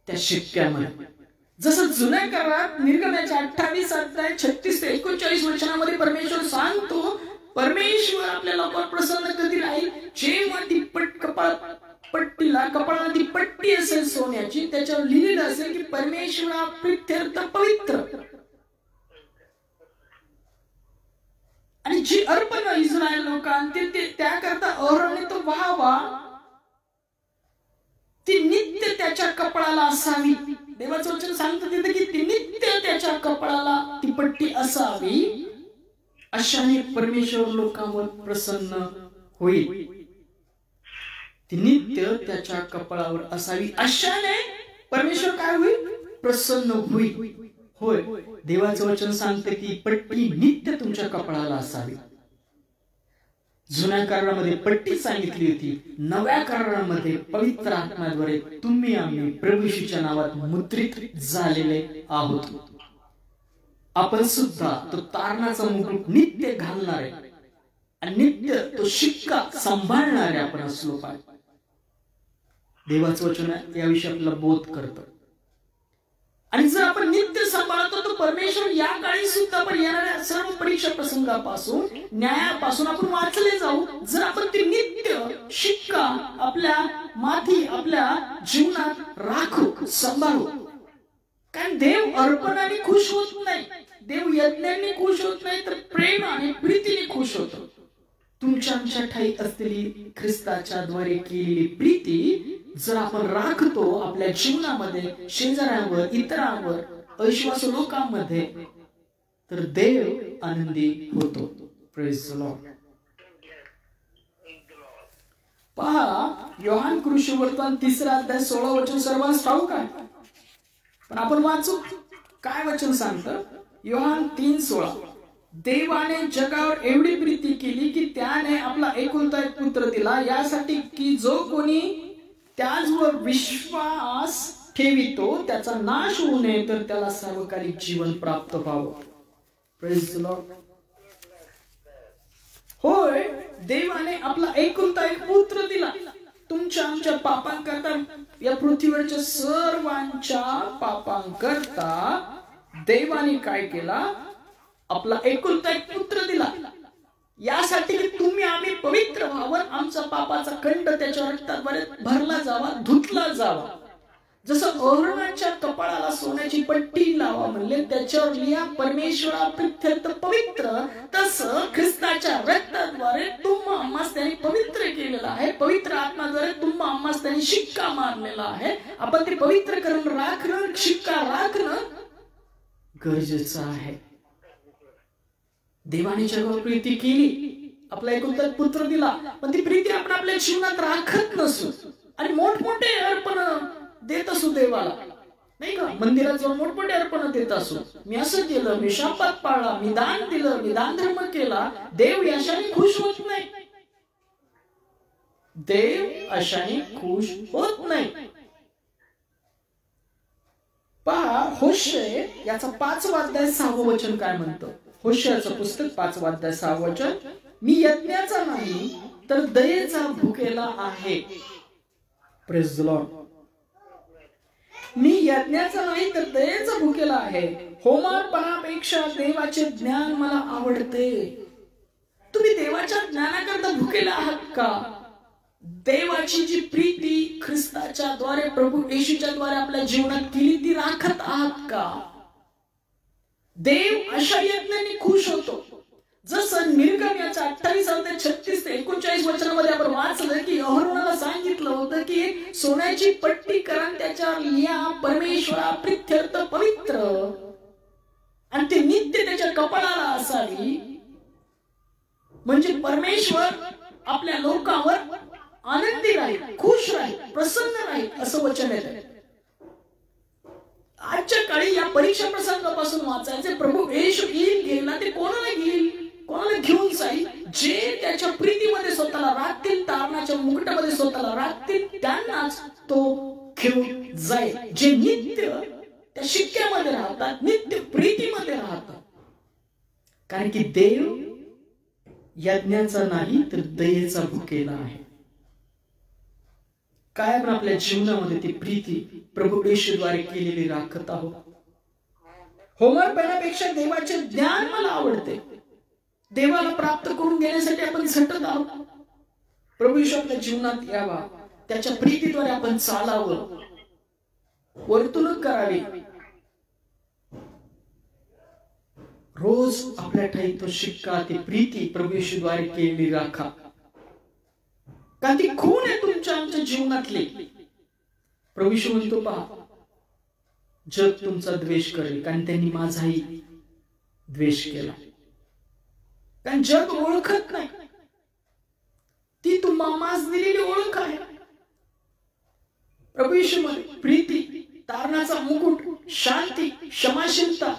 त्या शिक्क्यामध्ये. जसं जुन्या करारात निर्गमनाच्या 28 अध्याय 36 ते 39 वचनामध्ये परमेश्वर सांगतो, परमेश्वर आपल्या लोकांवर प्रसन्न कधी राहील? जेव्हा ती कपाळाला ती पट्टी असेल सोन्याची, त्याच्यावर लिहिलेलं असेल की परमेश्वरा प्रित्यर्थ पवित्र. आणि जी अर्पण इस्रायल लोकांना त्याकरता अहरोनाने तो व्हावा, ती नित्य त्याच्या कपाळाला असावी. देवाचं वचन सांगतं तिथे की ती नित्य त्याच्या कपाळाला ती पट्टी असावी. अशाने परमेश्वर लोकांवर प्रसन्न होईल. ती नित्य त्याच्या कपाळावर असावी. अशाने परमेश्वर काय होईल? प्रसन्न होईल. होय, देवाचं वचन सांगतं की पट्टी नित्य तुमच्या कपाळाला असावी. जुन्या करारामध्ये पट्टी सांगितली होती, नव्या करारामध्ये पवित्र आत्म्याद्वारे तुम्ही आम्ही प्रभू येशूच्या नावात मुद्रित झालेले आहोत. आपण सुद्धा तो तारणाचा मुकुट नित्य घालणारे आणि नित्य तो शिक्का सांभाळणारे आपण असलो पाहिजे. देवाचं वचन याविषयी आपल्याला बोध करतं. आणि जर आपण नित्य सांभाळतो तर परमेश्वर या काळी सुद्धा पण येणाऱ्या सर्व परीक्षा प्रसंगापासून, न्यायापासून आपण वाचले जाऊ, जर आपण ते नित्य शिक्का आपल्या माथी, आपल्या जीवनात राखू, सांभाळू. कारण देव अर्पणाने खुश होत नाही, देव यज्ञाने खुश होत नाही, तर प्रेम आणि प्रीतीने खुश होतो. तुमच्या आमच्या ठाई असलेली ख्रिस्ताच्या द्वारे केलेली प्रीती जर आपण राखतो आपल्या जीवनामध्ये, शेजाऱ्यांवर, इतरांवर, अविश्वासू लोकांमध्ये, तर देव आनंदी होतो. Praise the Lord. पहा, योहान कृष्णवर्तमान 3 अध्याय 16 वचन सर्वांस ठाऊक आहे, पण आपण वाचू काय वचन सांगतं. योहान 3:16, देवाने जगावर एवढी प्रीती केली की त्याने आपला एकुलता एक पुत्र दिला, यासाठी की जो कोणी त्याचवर विश्वास ठेवितो त्याचा नाश होऊ नये, तर त्याला सार्वकालिक जीवन प्राप्त व्हावं. Praise the Lord. होय, देवाने आपला एकुलता एक पुत्र दिला तुमच्या आमच्या पापांकरता, या पृथ्वीवरच्या सर्वांच्या पापांकरता देवाने काय केला, आपला एकुलता एक पुत्र दिला, यासाठी की तुम्ही आम्ही पवित्र व्हावं, आमचा पापाचा खंड त्याच्या रक्ताद्वारे भरला जावा, धुतला जावा. जसं अहरोनाच्या कपाळाला सोन्याची पट्टी लावा म्हणले, त्याच्यावर लिहा परमेश्वरा प्रित्यर्थ पवित्र, तसं ख्रिस्ताच्या रक्ताद्वारे तुम्हा आम्हास त्यांनी पवित्र केलेला आहे. पवित्र आत्म्याद्वारे तुम्हा आम्हास त्यांनी शिक्का मारलेला आहे. आपण ते पवित्र करून राखणं, शिक्का राखणं गरजेचं आहे. देवाने जगावर प्रीती केली, आपला एकुलता पुत्र दिला, पण ती प्रीती आपण आपल्या जीवनात राखत नसू आणि मोठमोठे अर्पण देत असू देवाला, नाही का. मंदिरात जाऊन मोठमोठे अर्पण देत असू, मी असं केलं, मी शापात पाळला, मी दान दिलं, मी दान धर्म केला. देव अशाने खुश होत नाही, देव अशाने खुश होत नाही. पहा, होशे याचा 5वा अध्याय 6वं वचन काय म्हणतं. होशेयाचं पुस्तक 5वा अध्याय 6वं वचन, मी यज्ञाचा नाही तर दयेचा भुकेला आहे. Praise the Lord. मी यज्ञाचा नाही तर दयेचा भुकेला आहे. होमार्पणापेक्षा देवाचे ज्ञान मला आवडते. तुम्ही देवाच्या ज्ञानाकरता भुकेला आहात का? देवाची जी प्रीती ख्रिस्ताच्या द्वारे, प्रभू येशूच्या द्वारे आपल्या जीवनात केली, ती राखत आहात का? देव अशा यज्ञाने खुश होतो. जसं निर्गमनाच्या 28-36 ते 39 वचनामध्ये आपण वाचलं की अहरोनाला सांगितलं होतं की सोन्याची पट्टी करा, त्याच्यावर लिहा परमेश्वरा प्रित्यर्थ पवित्र, आणि ते नित्य त्याच्या कपाळाला असावी, म्हणजे परमेश्वर आपल्या लोकांवर आनंदी राहील, खुश राहील, प्रसन्न राहील, असं वचन येतं. आजच्या काळी या परीक्षा प्रसंगापासून वाचायचे, प्रभू येशू येईल गेला, ते कोणाला घेईल, कोणाला घेऊन जाईल, जे त्याच्या प्रीतीमध्ये स्वतःला राखतील, तारणाच्या मुकुटामध्ये स्वतःला राखतील, त्यांनाच तो घेऊन जाईल. जे नित्य त्या शिक्क्यामध्ये राहतात, नित्य प्रीतीमध्ये राहतात. कारण की देव यज्ञाचा नाही तर दयेचा भुकेला आहे. काय आपण आपल्या जीवनामध्ये ती प्रीती प्रभू येशूद्वारे केलेली राखत आहोत. होमार्पणापेक्षा देवाचे ज्ञान मला आवडते. देवाला प्राप्त करून घेण्यासाठी आपण झटत आहोत. प्रभू येशू आपल्या जीवनात यावा, त्याच्या प्रीतीद्वारे आपण चालावं, वर्तणूक करावी. रोज आपल्या ठाई तो शिक्का, ती प्रीती प्रभू येशूद्वारे केलेली राखा. कारण ती खून आहे तुमच्या आमच्या जीवनातली. प्रभू येशू म्हणतो, पहा, जग तुमचा द्वेष करेल कारण त्यांनी माझाही द्वेष केला. कारण जग ओळखत नाही, ती तुम्हा आम्हास दिलेली ओळख आहे. प्रभू येशू मध्ये प्रीती, तारणाचा मुकुट, शांती, क्षमाशीलता,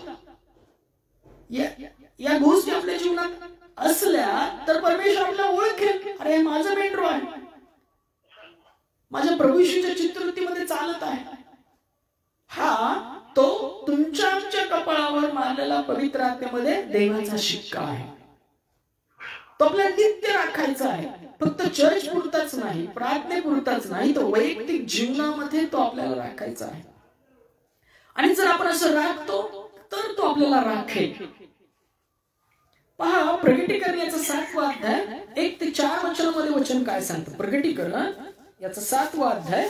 या गोष्टी आपल्या जीवनात असल्या तर परमेश्वर आपल्याला ओळखेल. अरे माझा मेंढरू आहे, माझ्या प्रभू येशूच्या चित्रवृत्तीमध्ये चालत आहे. हा तो तुमच्या आमच्या कपाळावर मारलेला पवित्र आत्म्यामध्ये देवाचा शिक्का आहे. तो आपल्याला नित्य राखायचा आहे. फक्त चर्च पुरताच नाही, प्रार्थनेपुरताच नाही, तो वैयक्तिक जीवनामध्ये तो आपल्याला राखायचा आहे. आणि जर आपण असं राखतो तर तो आपल्याला राखेल. पहा, प्रकटीकरण याचा 7वा अध्याय 1 ते 4 वचनामध्ये वचन काय सांगतं. प्रकटीकरण याचा 7वा अध्याय,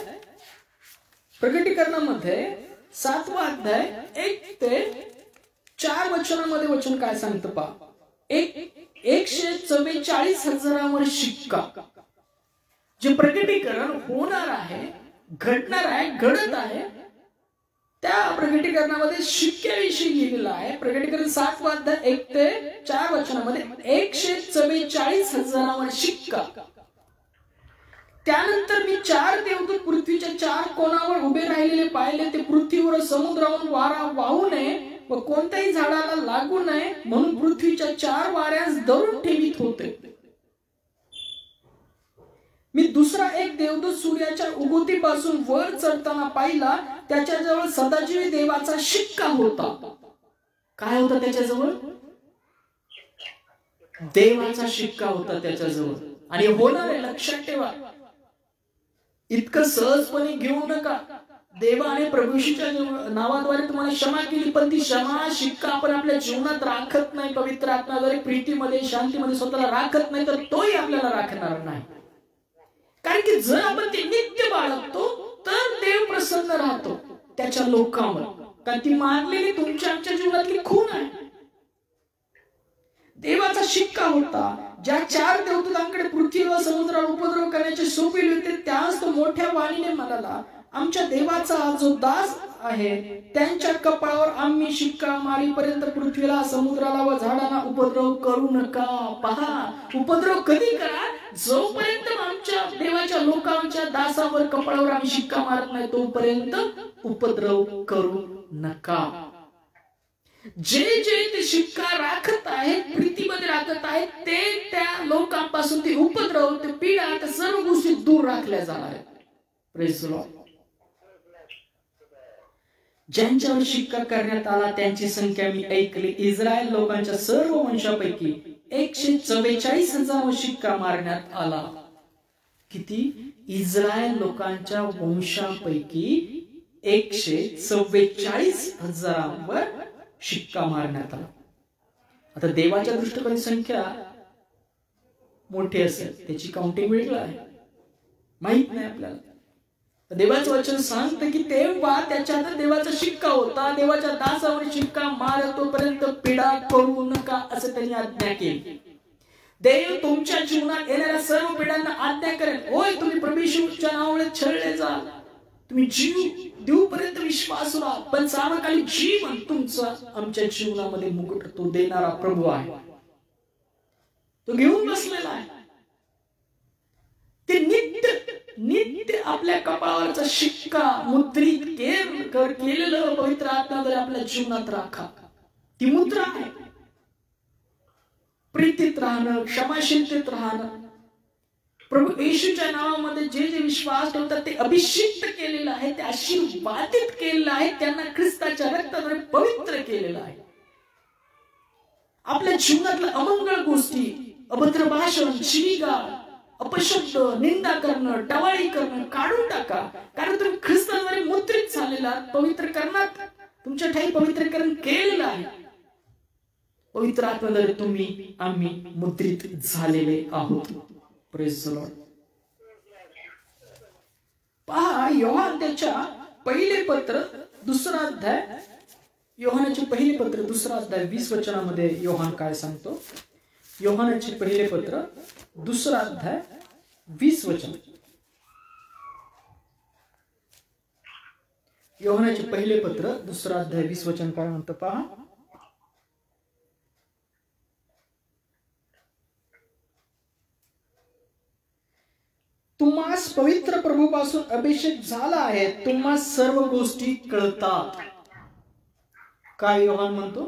प्रकटीकरणामध्ये 7वा अध्याय 1 ते 4 वचनामध्ये वचन काय सांगतं पहा. 144,000 शिक्का. जे प्रकटीकरण होणार आहे, घडणार आहे, घडत आहे, त्या प्रकटीकरणामध्ये शिक्क्याविषयी लिहिलेलं आहे. प्रकटीकरण 7वा अध्याय 1 ते 4 वचनामध्ये 144,000 शिक्का. त्यानंतर मी 4 देवदूत पृथ्वीच्या 4 कोणावर उभे राहिलेले पाहिले. ते पृथ्वीवर समुद्रावरून वारा वाहू नये व कोणत्याही झाडाला लागू नये म्हणून पृथ्वीच्या 4 वाऱ्यास धरून ठेवीत होते. मी दुसरा एक देवदूत सूर्याच्या उगवतीपासून वर चढताना पाहिला. त्याच्याजवळ सदाजीवी देवाचा शिक्का होता. काय होता त्याच्याजवळ? देवाचा शिक्का होता त्याच्याजवळ. आणि होणार आहे, लक्षात ठेवा. इतकं सहजपणे घेऊ नका. देवाने प्रभूशीच्या नावाद्वारे तुम्हाला क्षमा केली, पण ती क्षमा शिक्का आपण आपल्या जीवनात राखत नाही. पवित्र आत्म्याद्वारे प्रीतीमध्ये, शांतीमध्ये स्वतःला राखत नाही तर तोही आपल्याला राखणार नाही. कारण की जर आपण ते नित्य बाळगतो तर देव प्रसन्न राहतो त्याच्या लोकांवर. कारण ती मारलेली तुमच्या आमच्या जीवनातली खून आहे. देवाचा शिक्का होता. ज्या 4 देवदूतांकडे पृथ्वीवर समुद्रावर उपद्रव करण्याचे सोपविले होते, त्यास तो मोठ्या वाणीने म्हणाला, आमच्या देवाचा जो दास आहे त्यांच्या कपाळावर आम्ही शिक्का मारीपर्यंत पृथ्वीला, समुद्राला व झाडांना उपद्रव करू नका. पहा, उपद्रव कधी करा? जोपर्यंत आमच्या देवाच्या लोकांच्या दासावर कपाळावर आम्ही शिक्का मारत नाही तोपर्यंत उपद्रव करू नका. जे ते शिक्का राखत आहेत, प्रीतीमध्ये राखत आहेत, ते त्या लोकांपासून ते उपद्रव, ते पीडा, त्या सर्व गोष्टी दूर राखल्या जाणार आहेत. Praise the Lord. ज्यांच्यावर शिक्का करण्यात आला त्यांची संख्या मी ऐकली. इस्रायल लोकांच्या सर्व वंशापैकी 144,000 शिक्का मारण्यात आला. किती? इस्रायल लोकांच्या वंशापैकी 144,000 शिक्का मारण्यात आला. आता देवाच्या दृष्टीने संख्या मोठी असेल, त्याची काउंटिंग वेगळं आहे, माहित नाही आपल्याला. देवाचं वचन सांगतं की तेव्हा त्याच्यात देवाचा शिक्का होता. देवाच्या दासावर शिक्का मारतोपर्यंत पीडा करू नका असं त्यांनी आज्ञा केली. देव तुमच्या जीवनात येणाऱ्या सर्व पिढ्यांना आज्ञा करेल. होय, तुम्ही प्रभू येशूच्या नावाने छळले जाल, तुम्ही जीव देऊपर्यंत विश्वास राहा, पण सार्वकाली जीवन तुमचं आमच्या जीवनामध्ये मुकुट तो देणारा प्रभू आहे. तो घेऊन बसलेला आहे. ते नित्य आपल्या कपाळावरचा शिक्का मुद्रित केलेलं पवित्र आत्म्याद्वारे आपल्या जीवनात राखा. ती मुद्रा आहे. प्रीतीत राहणं, क्षमाशीलतेत राहणं. प्रभू येशूच्या नावामध्ये जे विश्वास ठेवतात ते अभिषिक्त केलेलं आहे, ते आशीर्वादित केलेलं आहे, त्यांना ख्रिस्ताच्या रक्ताद्वारे पवित्र केलेलं आहे. आपल्या जीवनातल्या अमंगळ गोष्टी, अभद्र भाषण, शिवीगाळ, अपशब्द, निंदा करणं, टवाळी करणं काढून टाका. कारण तुम्ही ख्रिस्ताद्वारे मुद्रित झालेला, पवित्रकरणात तुमच्या ठाई पवित्रकरण केलेलं आहे. पवित्र आत्म्याद्वारे आम्ही मुद्रित झालेले आहोत. Praise the Lord. पहा, योहान त्याच्या पहिले पत्र 2रा अध्याय, योहानाचे पहिले पत्र 2रा अध्याय 20 वचनामध्ये योहान काय सांगतो. योहानाचे पहिले पत्र 2रा अध्याय 20 वचन. योहानाचे पहिले पत्र 2रा अध्याय 20 वचन काय म्हणतं पहा. तुम्हास पवित्र प्रभूपासून अभिषेक झाला आहे, तुम्हा सर्व गोष्टी कळतात. काय योहान म्हणतो?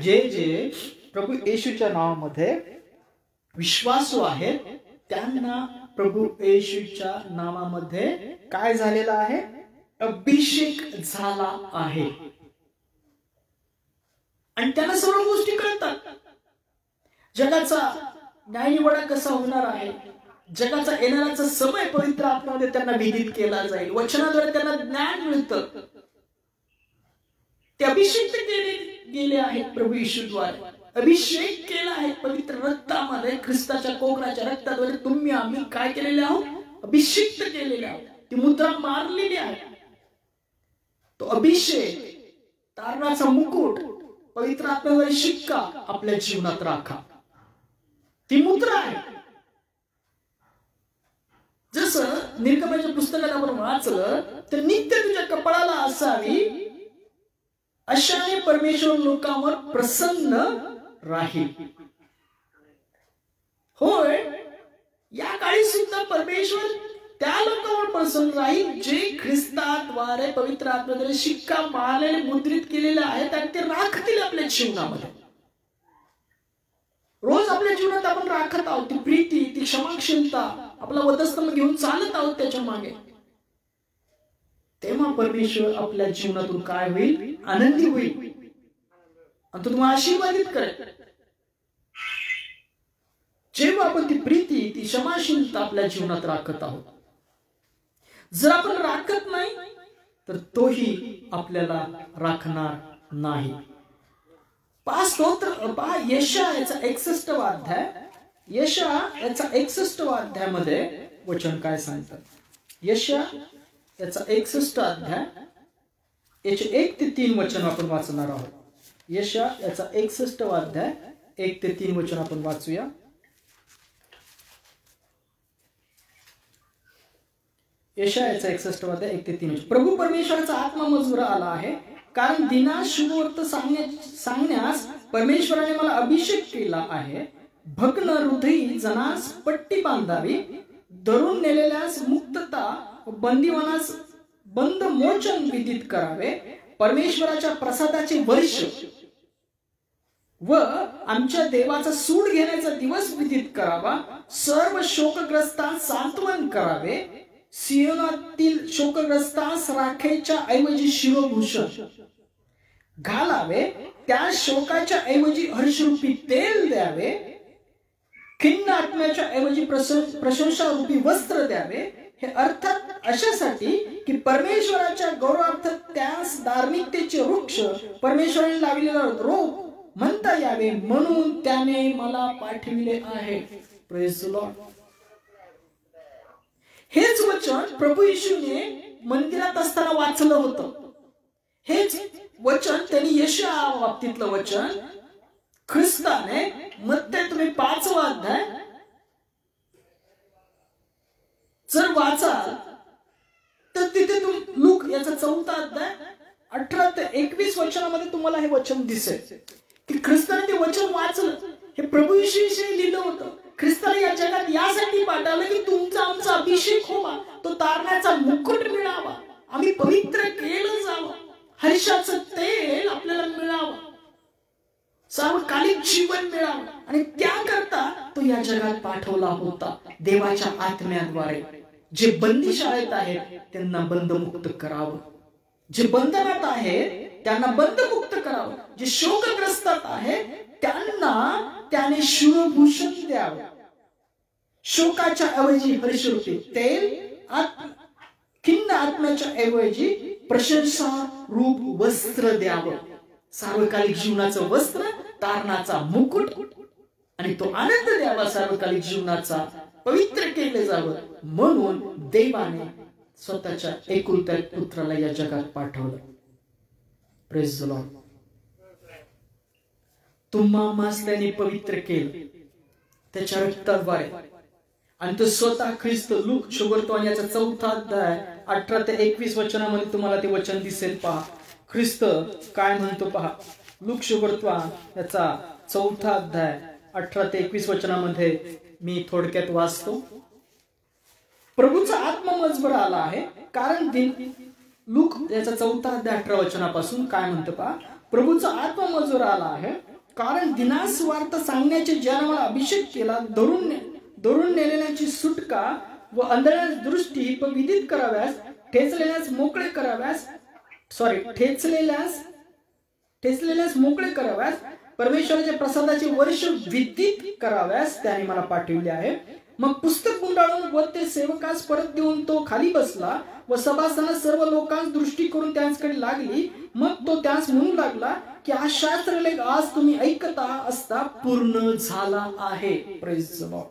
जे प्रभू येशूच्या नावामध्ये विश्वासू आहेत त्यांना प्रभू येशूच्या नावामध्ये काय झालेला आहे? अभिषेक झाला आहे. आणि त्यांना सर्व गोष्टी कळतात. जगाचा न्यायनिवाडा कसा होणार आहे, जगाचा येणाराचा समय पवित्र आत्म्यामध्ये त्यांना विदित केला जाईल. वचनाद्वारे त्यांना ज्ञान मिळतं. ते अभिषेक केले गेले आहेत प्रभू येशूद्वारे, अभिषेक केला आहे पवित्र रक्तामध्ये, ख्रिस्ताच्या कोकणाच्या रक्ताद्वारे तुम्ही आम्ही काय केलेले आहोत, अभिषिक्त केलेले आहोत, ती मुद्रा मारलेली आहे. तो अभिषेक, तारणाचा मुकुट, पवित्र आत्म्याद्वारे शिक्का आपल्या जीवनात राखा, ती मुद्रा आहे. जसं निर्गमनाच्या पुस्तकात आपण वाचलं तर नित्य तुझ्या कपाळाला असावी, अशाने परमेश्वर लोकांवर प्रसन्न राहील. होय, या काळी सुद्धा परमेश्वर त्या लोकांवर प्रसन्न राहील जे ख्रिस्ताद्वारे पवित्र आत्म्याद्वारे शिक्का मारलेले, मुद्रित केलेले आहेत आणि ते राखतील आपल्या जीवनामध्ये. रोज आपल्या जीवनात आपण राखत आहोत ती प्रीती, ती क्षमाशीलता, आपला वधस्तंभ घेऊन चालत आहोत त्याच्या मागे. तेव्हा परमेश्वर आपल्या जीवनातून काय होईल, आनंदी होईल आणि तो तुम्हाला आशीर्वादित करेल. जेव्हा आपण ती प्रीती, ती क्षमाशीलता आपल्या जीवनात राखत आहोत. जर आपण राखत नाही तर तोही आपल्याला राखणार नाही. यशा याचा 61वा अध्याय, यशा याचा 61वा अध्यायामध्ये वचन काय सांगतात. यशा याचा 61 अध्याय, याचे 1 ते 3 वचन आपण वाचणार आहोत. यशा याचा 61वा अध्याय 1 ते 3 वचन आपण वाचूया. यशा याचा 61वा अध्याय 1 ते 3 वचन. प्रभू परमेश्वराचा आत्मा मजवर आला आहे, कारण दिना शुभवर्त सांगण्यास परमेश्वराने मला अभिषेक केला आहे. भग्न हृदयी जनास पट्टी बांधावी, धरून नेलेल्यास मुक्तता, बंदिवानास बंद मोचन विदित करावे, परमेश्वराच्या प्रसादाचे वर्ष व आमच्या देवाचा सूड घेण्याचा दिवस विदित करावा, सर्व शोकग्रस्तांस सांत्वन करावे, सियोनातील शोकग्रस्तांस राखेच्या ऐवजी शिरोभूषण घालावे, त्या शोकाच्या ऐवजी हर्षरूपी तेल द्यावे, खिन्न आत्म्याच्या ऐवजी प्रशंसारूपी वस्त्र द्यावे. हे अर्थात अशासाठी की परमेश्वराच्या गौरवार्थ त्यास धार्मिकतेचे वृक्ष, परमेश्वराने लावलेला रोप म्हणता यावे, म्हणून त्याने मला पाठविले आहे. Praise the Lord. हेच वचन प्रभू येशूने मंदिरात असताना वाचलं होतं. हेच वचन त्यांनी यशा बाबतीतलं वचन ख्रिस्ताने मत्ते तुम्ही 5वा अध्याय जर वाचाल तर तिथे लूक याचा 4था अध्याय 18 ते 21 वचनामध्ये तुम्हाला हे वचन दिसेल की ख्रिस्ताने ते वचन वाचलं. हे प्रभू येशूविषयी लिहिलं होतं. ख्रिस्ताने या जगात यासाठी पाठवलं की तुमचा आमचा अभिषेक व्हावा, तो तारण्याचा मुकुट मिळावा, आम्ही पवित्र केलं जावं, हर्षाचं तेल आपल्याला मिळावं, सार्वकालिक जीवन मिळावं. आणि त्याकरता तो या जगात पाठवला होता देवाच्या आत्म्याद्वारे. जे बंदीशाळेत आहेत त्यांना बंदमुक्त करावं, जे बंधनात आहेत त्यांना बंदमुक्त करावं, जे शोकग्रस्तात आहेत त्याने शिरोभूषण द्यावं, शोकाच्या ऐवजी हर्षरूपी तेल, खिन्न आत्म्याच्या ऐवजी प्रशंसा रूप वस्त्र द्यावं, सार्वकालिक जीवनाचं वस्त्र, तारणाचा मुकुट आणि तो आनंद द्यावा सार्वकालिक जीवनाचा, पवित्र केले जावं. म्हणून देवाने स्वतःच्या एकुलत्या पुत्राला या जगात पाठवलं. Praise the Lord. तुम्हास त्याने पवित्र केलं त्याच्या रक्ताद्वारे आणि तो स्वतः ख्रिस्त. लूक शुभवर्तमान याचा 4था अध्याय 18 ते 21 वचनामध्ये तुम्हाला ते वचन दिसेल. पहा ख्रिस्त काय म्हणतो पहा. लूक शुभवर्तमान याचा 4था अध्याय 18 ते 21 वचनामध्ये मी थोडक्यात वाचतो. प्रभूचा आत्मा मजवर आला आहे, कारण लूक याचा 4था अध्याय 18 वचनापासून काय म्हणतो पहा. प्रभूचा आत्मा मजवर आला आहे, कारण दिनास वार्ता सांगण्याचे ज्याने मला अभिषेक केला, धरून नेलेल्याची सुटका व अंधळ्यास दृष्टी विदित कराव्यास, ठेचलेल्यास मोकळे कराव्यास, परमेश्वराच्या प्रसादाचे वर्ष विदित कराव्यास त्याने मला पाठविले आहे. मग पुस्तक गुंडाळून व ते सेवकास परत देऊन तो खाली बसला व सभासदांना सर्व लोकांस दृष्टी करून त्यांच्याकडे लागली. मग तो त्यास म्हणू लागला की हा शास्त्रलेख आज तुम्ही ऐकता असता पूर्ण झाला आहे. Praise the Lord.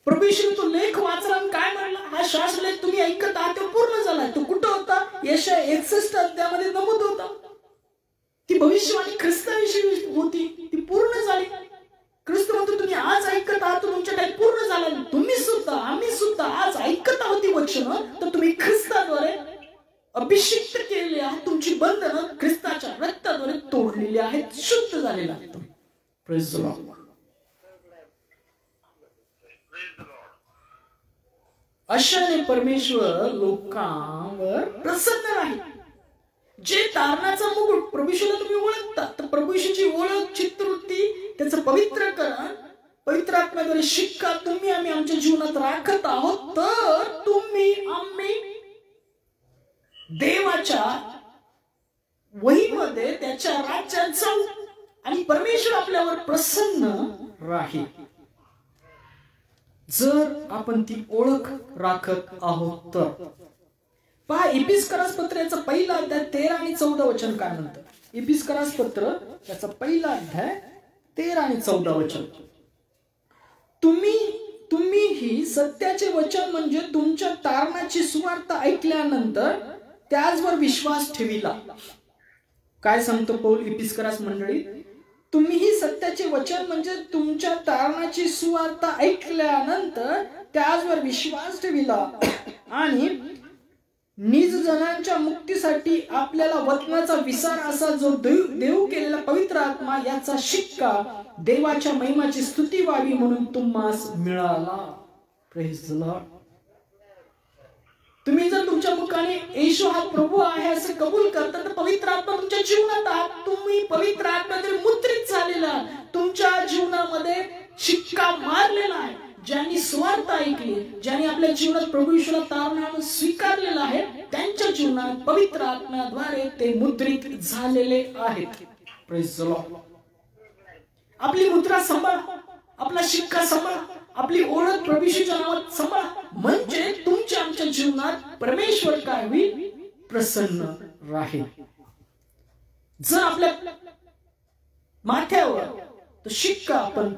प्रभू येशूने तो लेख वाचला आणि काय म्हणला, हा शास्त्रलेख तुम्ही ऐकत आहात तो पूर्ण झाला. तो कुठं होता? यशाया 61 अध्यायामध्ये नमूद होता. ती भविष्यवाणी ख्रिस्ताविषयी होती, ती पूर्ण झाली. ख्रिस्त म्हणतो तुम्ही आज ऐकत आहात तुमच्या काही पूर्ण झालं. तुम्ही सुद्धा आम्ही सुद्धा आज ऐकत आहोत ती वचन, तर तुम्ही ख्रिस्ताद्वारे अभिषिक्त केलेले आहात. तुमची बंधनं ख्रिस्ताच्या रक्ताद्वारे तोडलेली आहेत, शुद्ध झालेला आहेत. Praise the Lord. अशाने परमेश्वर लोकांवर प्रसन्न नाही. जे तारणाचा मुकुट प्रभू येशूला तुम्ही ओळखता, तर प्रभू येशूची ओळख, चित्तवृत्ती, त्याचं पवित्रकरण, पवित्र आत्म्याद्वारे शिक्का तुम्ही आम्ही आमच्या जीवनात राखत आहोत, तर तुम्ही आम्ही देवाच्या वहीमध्ये त्याच्या राज्यात जाऊ आणि परमेश्वर आपल्यावर प्रसन्न राहील. जर आपण ती ओळख राखत आहोत तर. पहा, इपिस्करास पत्र याचा पहिला अध्याय 13 आणि 14 वचन काय म्हणतं. इपिस्करास पत्र याचा पहिला अध्याय 13 आणि 14 वचन. तुम्ही ही सत्याचे वचन म्हणजे तुमच्या तारणाची सुवार्ता ऐकल्यानंतर त्याचवर विश्वास ठेविला. काय सांगतो पौल इपिस्करास मंडळी? तुम्ही ही सत्याचे वचन म्हणजे तुमच्या तारणाची सुवार्ता ऐकल्यानंतर त्याचवर विश्वास ठेविला आणि निज जनांच्या मुक्तीसाठी आपल्याला वचनाचा विसार असा जो देव केलेला पवित्र आत्मा याचा शिक्का देवाच्या महिमाची स्तुती व्हावी म्हणून तुम्हास मिळाला. Praise the Lord. तुम्ही जर तुमच्या मुखाने येशू हा प्रभू आहे असं कबूल करता, तर पवित्र आत्मा तुमच्या जीवनात आहात. तुम्ही पवित्र आत्म्याने मुद्रित झालेला, तुमच्या जीवनामध्ये शिक्का मारलेला आहे. ज्यांनी स्वार्थ ऐकली, ज्यांनी आपल्या जीवनात प्रभू येशूला तारणानं स्वीकारलेला आहे, त्यांच्या जीवनात पवित्र आत्म्याद्वारे ते मुद्रित झालेले आहेत. Praise the Lord. आपली मुद्रा सांभाळा, आपला शिक्का सांभाळा, आपली ओळख प्रभू येशूच्या नावात सांभाळा, म्हणजे तुमच्या आमच्या जीवनात परमेश्वर काय होईल? प्रसन्न राहील. जर आपल्या माथ्यावर तो शिक्का आपण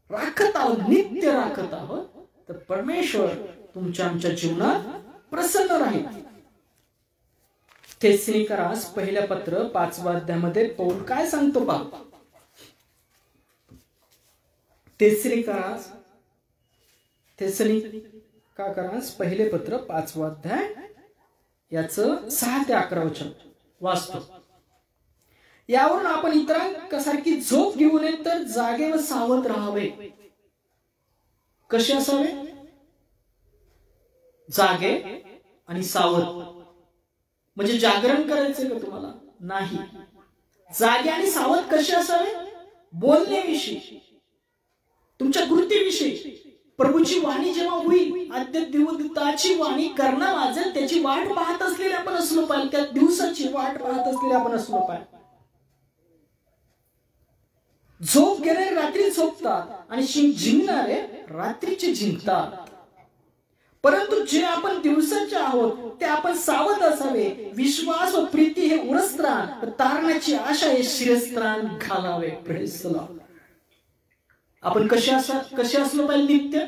राखत आहोत, नित्य राखत आहोत, तर परमेश्वर तुमच्या आमच्या जीवनात प्रसन्न राहील. थेसलोनिकरास पहिल्या पत्र 5व्या अध्यायामध्ये पौल काय सांगतो पहा. थेसलोनिकरास पहिले पत्र 5वा अध्याय याचं 6 ते 11 वचन वाचतो. यावरून आपण इतरांसारखी झोप घेऊ नये, तर जागे व सावध राहावे. कसे असावे? जागे आणि सावध. म्हणजे जागरण करायचंय का तुम्हाला? नाही. जागे आणि सावध कसे असावे? बोलण्याविषयी, तुमच्या कृतीविषयी. प्रभूची वाणी जेव्हा होईल, आद्य देवदूताची वाणी करणं वाजेल, त्याची वाट पाहत असलेले आपण असलो पाहिजे. त्या दिवसाची वाट पाहत असलेले आपण असलो पाहिजे. झोप घेणारे रात्री झोपतात आणि झिंगणारे रात्रीचे झिंगतात. परंतु जे आपण दिवसाचे आहोत ते आपण सावध असावे. विश्वास व प्रीती हे उरस्त्राण, तारणाची आशा हे शिरस्त्राण घालावे. Praise the Lord. आपण कसे असलो पाहिजे? नित्य.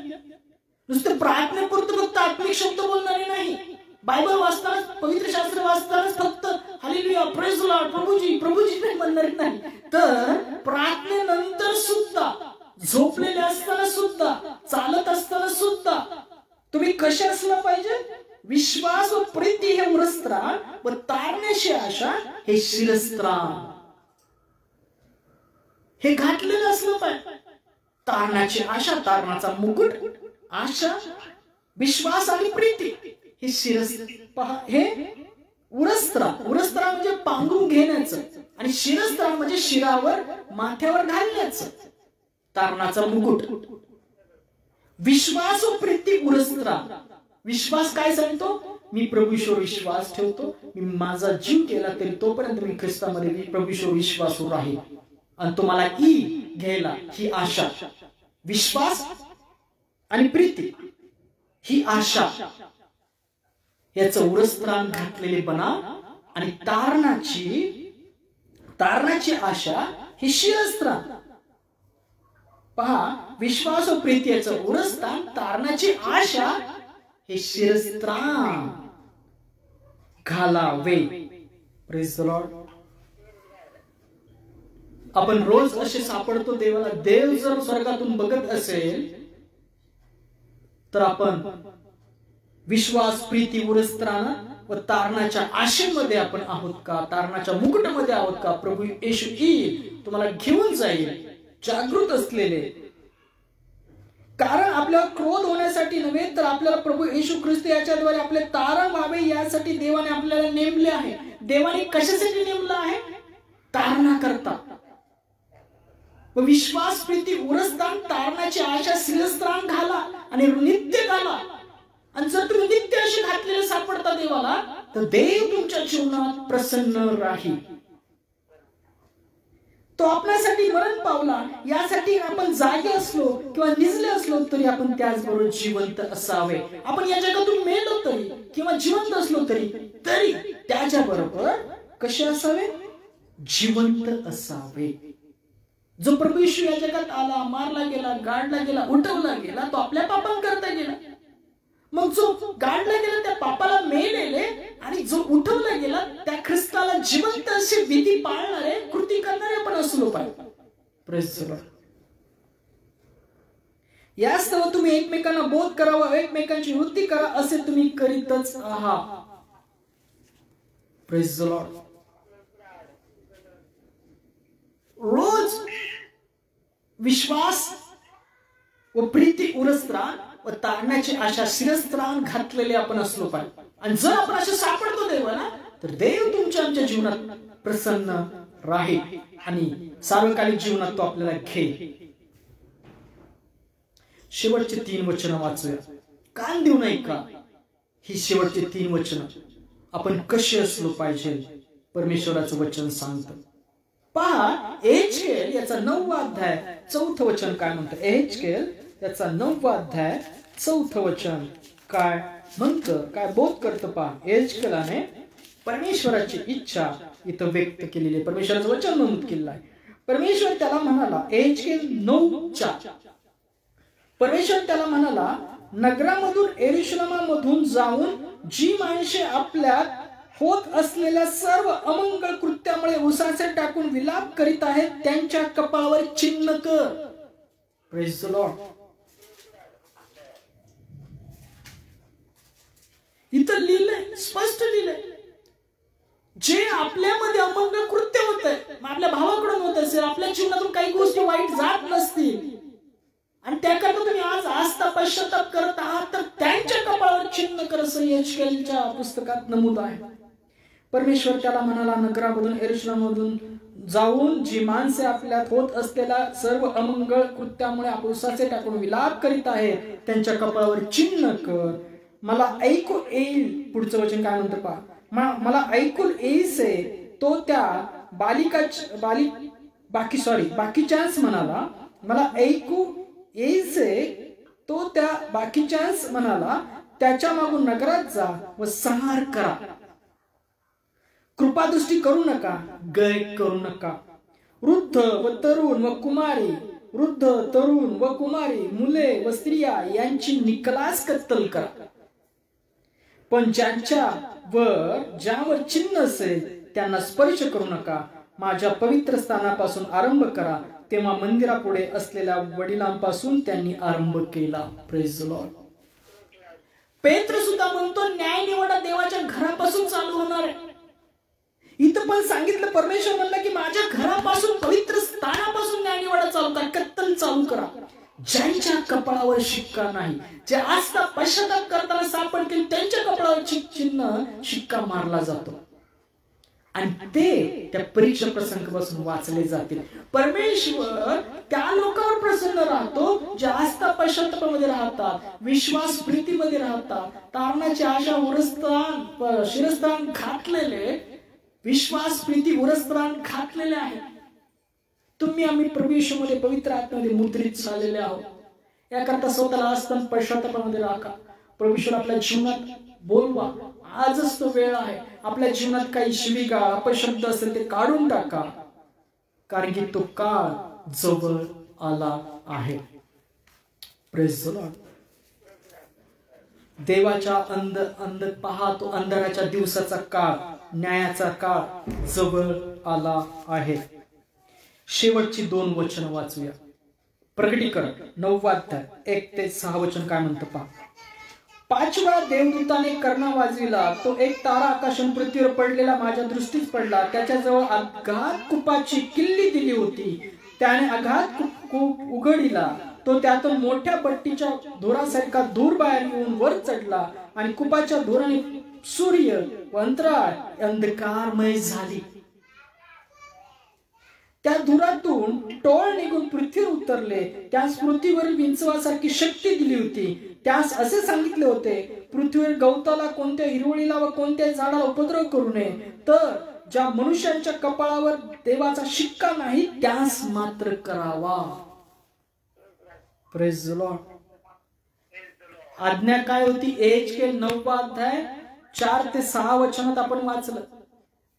नुसतं प्रार्थनेपुरतं फक्त आत्मिक शब्द बोलणारे नाही. बायबल वाचताना, पवित्र शास्त्र वाचतानाच फक्त hallelujah, praise the Lord, Prabhuji नाही म्हणणारे नाही. तर प्रार्थनेनंतर सुद्धा, झोपलेले असताना सुद्धा, चालत असताना सुद्धा तुम्ही कसे असलं पाहिजे? विश्वास व प्रीती हे उरस्त्राण व तारण्याची आशा हे शिरस्त्राण. हे घातलेलं असलं पाहिजे. तारणाची आशा, तारणाचा मुकुट, आशा, विश्वास आणि प्रीती हे शिरस्त्राण, हे उरस्त्राण. उरस्त्राण म्हणजे पांघरून घेण्याचं आणि शिरस्त्राण म्हणजे शिरावर, माथ्यावर घालण्याचं. तारणाचा मुकुट. विश्वास व प्रीती उरस्त्राण. विश्वास काय सांगतो? मी प्रभू येशूवर विश्वास ठेवतो. मी माझा जीव केला तरी तोपर्यंत मी ख्रिस्तामध्ये प्रभू येशूवर विश्वास राहील आणि तुम्हाला घ्यायला ही आशा. विश्वास आणि प्रीती ही आशा याचं उरस्त्राण घातलेले बना आणि तारणाची आशा ही शिरस्त्राण. पहा, विश्वास व प्रीती याचं उरस्त्राण, तारणाची आशा हे शिरस्त्राण घालावे. Praise the Lord. आपण रोज असे सापडतो देवाला. देव जर स्वर्गातून बघत असेल तर आपण विश्वास, प्रीती, उरस्त्राण व तारणाच्या आशेमध्ये आपण आहोत का? तारणाच्या मुकुटामध्ये आहोत का? प्रभू येशू येईल, तुम्हाला घेऊन जाईल, जागृत असलेले. कारण आपल्याला क्रोध होण्यासाठी नव्हे, तर आपल्याला प्रभू येशू ख्रिस्त याच्याद्वारे आपले तारण व्हावे यासाठी देवाने आपल्याला नेमले आहे. देवाने कशासाठी नेमलं आहे? तारणा करता. विश्वास, प्रीती, उरस्त्राण, तारणाची आशा, शिरस्त्राण घाला आणि नित्य घाला. आणि जर तुम्ही नित्य अशी घातलेले सापडता देवाला, तर देव तुमच्या जीवनात प्रसन्न राहील. तो आपल्यासाठी मरण पावला, यासाठी आपण जागे असलो किंवा निजले असलो तरी आपण त्याचबरोबर जिवंत असावे. आपण या जगातून मेलो तरी किंवा जिवंत असलो तरी त्याच्याबरोबर कसे असावे? जिवंत असावे. जो प्रभू येशू या जगात आला, मारला गेला, गाडला गेला, उठवला गेला, तो आपल्या पापांकरता गेला. मग जो गाडला गेला त्या पापाला मेलेले आणि जो उठवला गेला त्या ख्रिस्ताला जिवंत असे विधी पाळणारे, कृती करणारे आपण असलो पाहिजे. Praise the Lord. यास्तव तुम्ही एकमेकांना बोध करावा, एकमेकांची वृत्ती करा, असे तुम्ही करीतच आहात. Praise the Lord. रोज विश्वास व प्रीती, उरस्त्राण व तारणाची आशा, शिरस्त्राण घातलेले आपण असलो पाहिजे. आणि जर आपण असं सापडतो देवाला, तर देव तुमच्या आमच्या जीवनात प्रसन्न राहील आणि सार्वकालिक जीवनात तो आपल्याला घेईल. शेवटचे 3 वचन वाचूया. कान देऊ नये का? ही शेवटचे 3 वचन आपण कसे असलो पाहिजे परमेश्वराचं वचन सांगतं. पहा, एहेजकेल याचा 9वा अध्याय 4थं वचन काय म्हणतं. एहेजकेल याचा 9वा अध्याय 4थं वचन काय म्हणतं, काय बोध करतं. पहा, एहेजकेलाने परमेश्वराची इच्छा इथं व्यक्त केलेली आहे, परमेश्वराचं वचन नमूद केलेलं आहे. परमेश्वर त्याला म्हणाला, एहेजकेल 9:4, परमेश्वर त्याला म्हणाला, नगरामधून यरूशलेमामधून जाऊन जी माणसे आपल्यात होत असलेल्या सर्व अमंगळ कृत्यामुळे उसाचे टाकून विलाप करीत आहेत त्यांच्या कपाळावर चिन्ह कर. Praise the Lord. इथं लिहिलंय, स्पष्ट लिहिलंय, जे आपल्यामध्ये अमंगळ कृत्य होत आहे, आपल्या भावाकडून होत असेल, आपल्या जीवनातून काही गोष्टी वाईट जात नसतील आणि त्याकरता तुम्ही आज आस्था पश्चाताप करत आहात, तर त्यांच्या कपाळावर चिन्ह कर, असं एहेजकेलच्या पुस्तकात नमूद आहे. परमेश्वर त्याला म्हणाला, नगरामधून यरूशलेमामधून जाऊन जी माणसे आपल्यात होत असलेल्या सर्व अमंगळ कृत्यामुळे उसाचे टाकून विलाप करीत आहेत त्यांच्या कपाळावर चिन्ह कर. मला ऐकू येईल. पुढचं वचन काय म्हणतं पहा, मला ऐकून येईसे तो त्या बाकीच्याच म्हणाला, मला ऐकू येईसे तो त्या बाकीच्याच म्हणाला, त्याच्या मागून नगरात जा व संहार करा. कृपादृष्टी करू नका, गय करू नका. वृद्ध व तरुण व कुमारी, वृद्ध, तरुण व कुमारी, मुले व स्त्रिया यांची निकलास कत्तल करा. पण ज्यावर चिन्ह असेल त्यांना स्पर्श करू नका. माझ्या पवित्र स्थानापासून आरंभ करा. तेव्हा मंदिरापुढे असलेल्या वडिलांपासून त्यांनी आरंभ केला. Praise the Lord. पेत्र सुद्धा म्हणतो, न्याय निवडा देवाच्या घरापासून चालू होणार आहे. इथं पण सांगितलं, परमेश्वर म्हणला की माझ्या घरापासून, पवित्र स्थानापासून न्याय निवडा चालू करा, कत्तल चालू करा. ज्यांच्या कपाळावर शिक्का नाही, जे आस्था पश्चाताप करताना सापडतील त्यांच्या कपाळावर चिन्ह, शिक्का मारला जातो आणि ते त्या परीक्षा प्रसंगापासून वाचले जातील. परमेश्वर त्या लोकांवर प्रसन्न राहतो जे आस्था पश्चातापामध्ये राहतात, विश्वास प्रीतीमध्ये राहतात, तारणाची आशा, उरस्त्राण, शिरस्त्राण घातलेले, विश्वास प्रीती उरस्त्राण घातलेले आहे. तुम्ही आम्ही प्रभू येशूमध्ये पवित्र आत्म्यामध्ये मुद्रित झालेले आहोत. याकरता स्वतःला असताना पश्चात्तापामध्ये राखा. प्रभू येशू आपल्या जीवनात बोलवा. आजच तो वेळ आहे. आपल्या जीवनात काही शिवीगाळ अपशब्द असेल ते काढून टाका, कारण की तो काळ जवळ आला आहे. Praise the Lord. देवाच्या तो अंधाराच्या दिवसाचा काळ, न्यायाचा काळ जवळ आला आहे. शेवटची 2 वचन वाचूया. प्रकटीकरण 9 अध्याय 1 ते 6 वचन काय म्हणतं पहा. 5व्या देवदूताने कर्णा वाजविला. तो एक तारा आकाशातून पृथ्वीवर पडलेला माझ्या दृष्टीस पडला. त्याच्याजवळ अगाध कुपाची किल्ली दिली होती. त्याने अगाध कूप उघडिला. तो त्यातून मोठ्या पट्टीच्या धुरासारखा धूर बाहेर येऊन वर चढला आणि कुपाच्या धुराने सूर्य व अंतराळ अंधकारमय झाली. त्या धुरातून टोळ निघून पृथ्वीवर उतरले. त्यास पृथ्वीवरील विंचवासारखी शक्ती दिली होती. त्यास असे सांगितले होते, पृथ्वीवर गवताला, कोणत्या हिरवळीला व कोणत्याही झाडाला उपद्रव करू नये, तर ज्या मनुष्यांच्या कपाळावर देवाचा शिक्का नाही त्यास मात्र करावा. Praise the Lord. आज्ञा काय होती? एचकेल 9 अध्याय 4 ते 6 वचनात आपण वाचलं.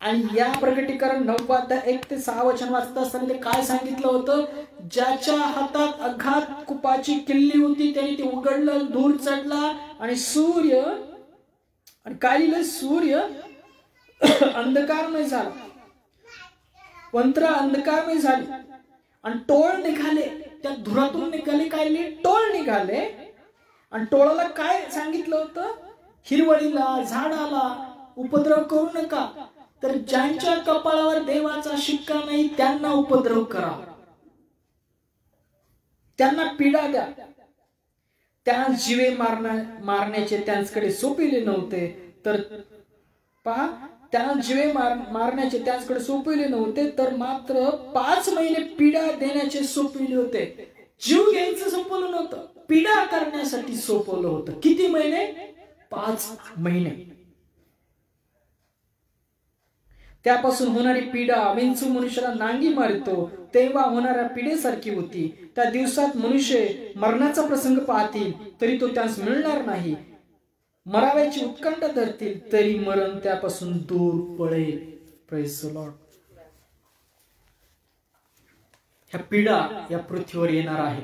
आणि या प्रकटीकरण 9 अध्याय 1 ते 6 वचन वाचत असताना ते काय सांगितलं होतं? ज्याच्या हातात अगाध कुपाची किल्ली होती त्याने ते उघडलं, धूर चढला आणि सूर्य, आणि काय लिहिलं? सूर्य अंधकारमय झाला, अंतराळ अंधकारमय झाली आणि टोळ निघाले. त्या धुरातून निघाले. काय लिहिले? टोळ निघाले. आणि टोळाला काय सांगितलं होतं? हिरवळीला, झाडाला उपद्रव करू नका, तर ज्यांच्या कपाळावर देवाचा शिक्का नाही त्यांना उपद्रव करा, त्यांना पीडा द्या. त्या जीवे मारण्याचे त्यांच्याकडे सोपिले नव्हते. तर पहा, त्या जीवे मारण्याचे त्यांच्याकडे सोपविले नव्हते, तर मात्र 5 महिने पीडा देण्याचे सोपविले होते. जीव घ्यायचं सोपवलं नव्हतं, पीडा करण्यासाठी सोपवलं होतं. किती महिने? 5 महिने. त्यापासून होणारी पीडा विंचू मनुष्याला नांगी मारतो तेव्हा होणाऱ्या पीडेसारखी होती. त्या दिवसात मनुष्य मरणाचा प्रसंग पाहतील तरी तो त्यास मिळणार नाही. मराव्याची उत्कंठा धरतील तरी मरण त्यापासून दूर पळेल. Praise the Lord. ह्या पीडा या पृथ्वीवर येणार आहे.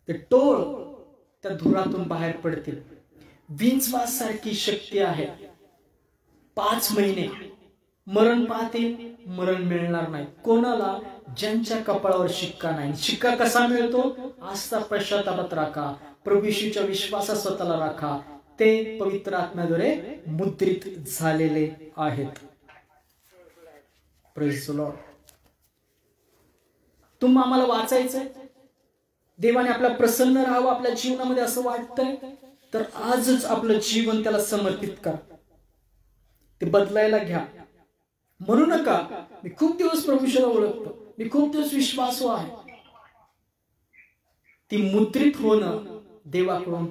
ते टोळ त्या धुरातून बाहेर पडतील. विंचवासारखी शक्ती आहे. 5 महिने मरण पाहतील, मरण मिळणार नाही. कोणाला? ज्यांच्या कपाळावर शिक्का नाही. शिक्का कसा मिळतो? आस्था पश्चात्तापात राखा, प्रभू येशूच्या विश्वासात स्वतःला राखा. ते पवित्र आत्म्याद्वारे मुद्रित झालेले आहेत. Praise the Lord. तुम्ही आम्हाला वाचायचंय, देवाने आपला प्रसन्न राहावं आपल्या जीवनामध्ये असं वाटतंय, तर आजच आपलं जीवन त्याला समर्पित करा. ते बदलायला घ्या. म्हणू नका मी खूप दिवस प्रभूला ओळखतो, मी खूप दिवस विश्वासू आहे. ती मुद्रित होणं देवाकडून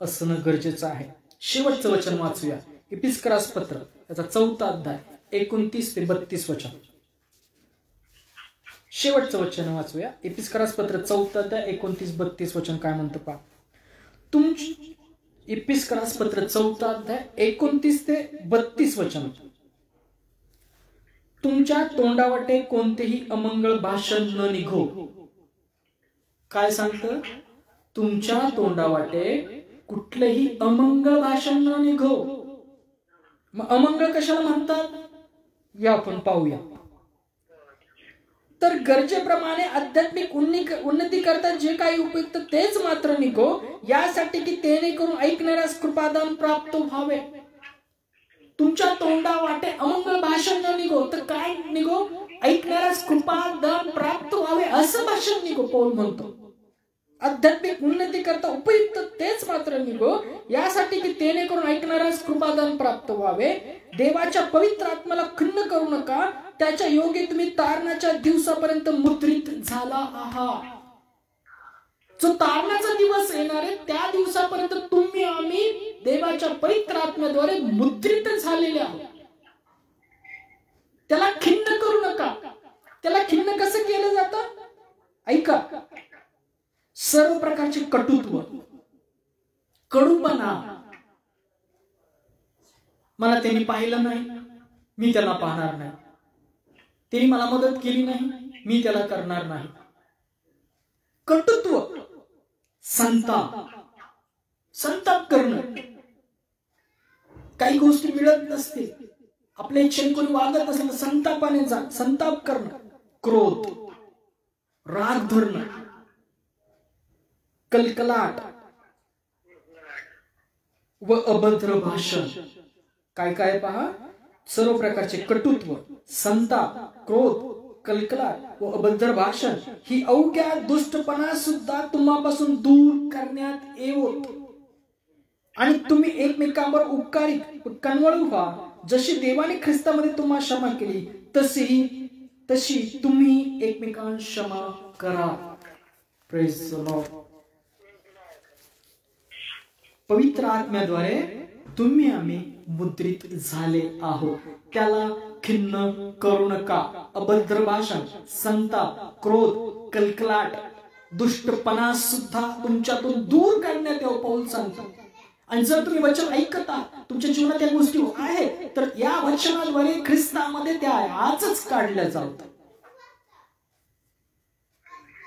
असणं गरजेचं आहे. शेवटचं वचन वाचूया. इपिस्करास पत्र याचा 4 अध्याय 29 ते 32 वचन. शेवटचं वचन वाचूया. इपिस्करास पत्र 4 अध्याय 29-32 वचन काय म्हणतं पहा. इपिस्करास पत्र 4 अध्याय 29 ते 32 वचन. तुमच्या तोंडावाटे कोणतेही अमंगळ भाषण न निघो. काय सांगतं? तुमच्या तोंडावाटे कुठलेही अमंगळ भाषण न निघो. मग अमंगळ कशाला म्हणतात? या आपण पाहूया. तर गरजेप्रमाणे आध्यात्मिक उन्नती करता जे काही उपयुक्त तेच मात्र निघो, यासाठी की तेने करून ऐकणाऱ्यास कृपादान प्राप्त व्हावे. तुमच्या तोंडा वाटे अमंगळ भाषण न निघो, तर काय निघो? ऐकणाऱ्यास कृपादान प्राप्त व्हावे असं भाषण निघो. पौल म्हणतो आध्यात्मिक उन्नती करता उपयुक्त तेच मात्र निघो, यासाठी की तेने करून ऐकणाऱ्यास कृपादान प्राप्त व्हावे. देवाच्या पवित्र आत्म्याला खिन्न करू नका, त्याच्या योगे तुम्ही तारणाच्या दिवसापर्यंत मुद्रित झाला आहात. जो तारणाचा दिवस येणार आहे त्या दिवसापर्यंत तुम्ही आम्ही देवाच्या पवित्र आत्म्याद्वारे मुद्रित झालेले आहोत. त्याला खिन्न करू नका. त्याला खिन्न कसं केलं जातं? ऐका, सर्व प्रकारचे कटुत्व, कडूपणा, मला त्यांनी पाहिलं नाही, मी त्याला पाहणार नाही, त्यांनी मला मदत केली नाही, मी त्याला करणार नाही, कटुत्व, संताप करणं, काही गोष्टी मिळत नसतील, आपल्या इच्छेने कोणी वागत नसेल संतापाने संताप करणं, क्रोध, राग धरणं, कलकलाट व अभद्र भाषण. काय काय पहा, सर्व प्रकारचे कटुत्व, संताप, क्रोध, कलकलाट व अभद्र भाषण ही अवघ्या दुष्टपणा सुद्धा तुम्हापासून दूर करण्यात येवोत आणि तुम्ही एकमेकांवर उपकारिक व कणवळू व्हा. जशी देवाने ख्रिस्तामध्ये तुम्हाला क्षमा केली तशी तुम्ही एकमेकांना क्षमा करा. Praise the Lord. पवित्र आत्म्याद्वारे तुम्ही आम्ही मुद्रित झाले आहोत. त्याला खिन्न करू नका. अभद्र भाषण, संताप, क्रोध, कलकलाट, दुष्टपणा सुद्धा तुमच्यातून दूर करण्यात यावं पाऊल सांगतो. आणि जर तुम्ही वचन ऐकता, तुमच्या जीवनात त्या गोष्टी आहेत, तर या वचनाद्वारे ख्रिस्तामध्ये त्या आजच काढल्या जातात.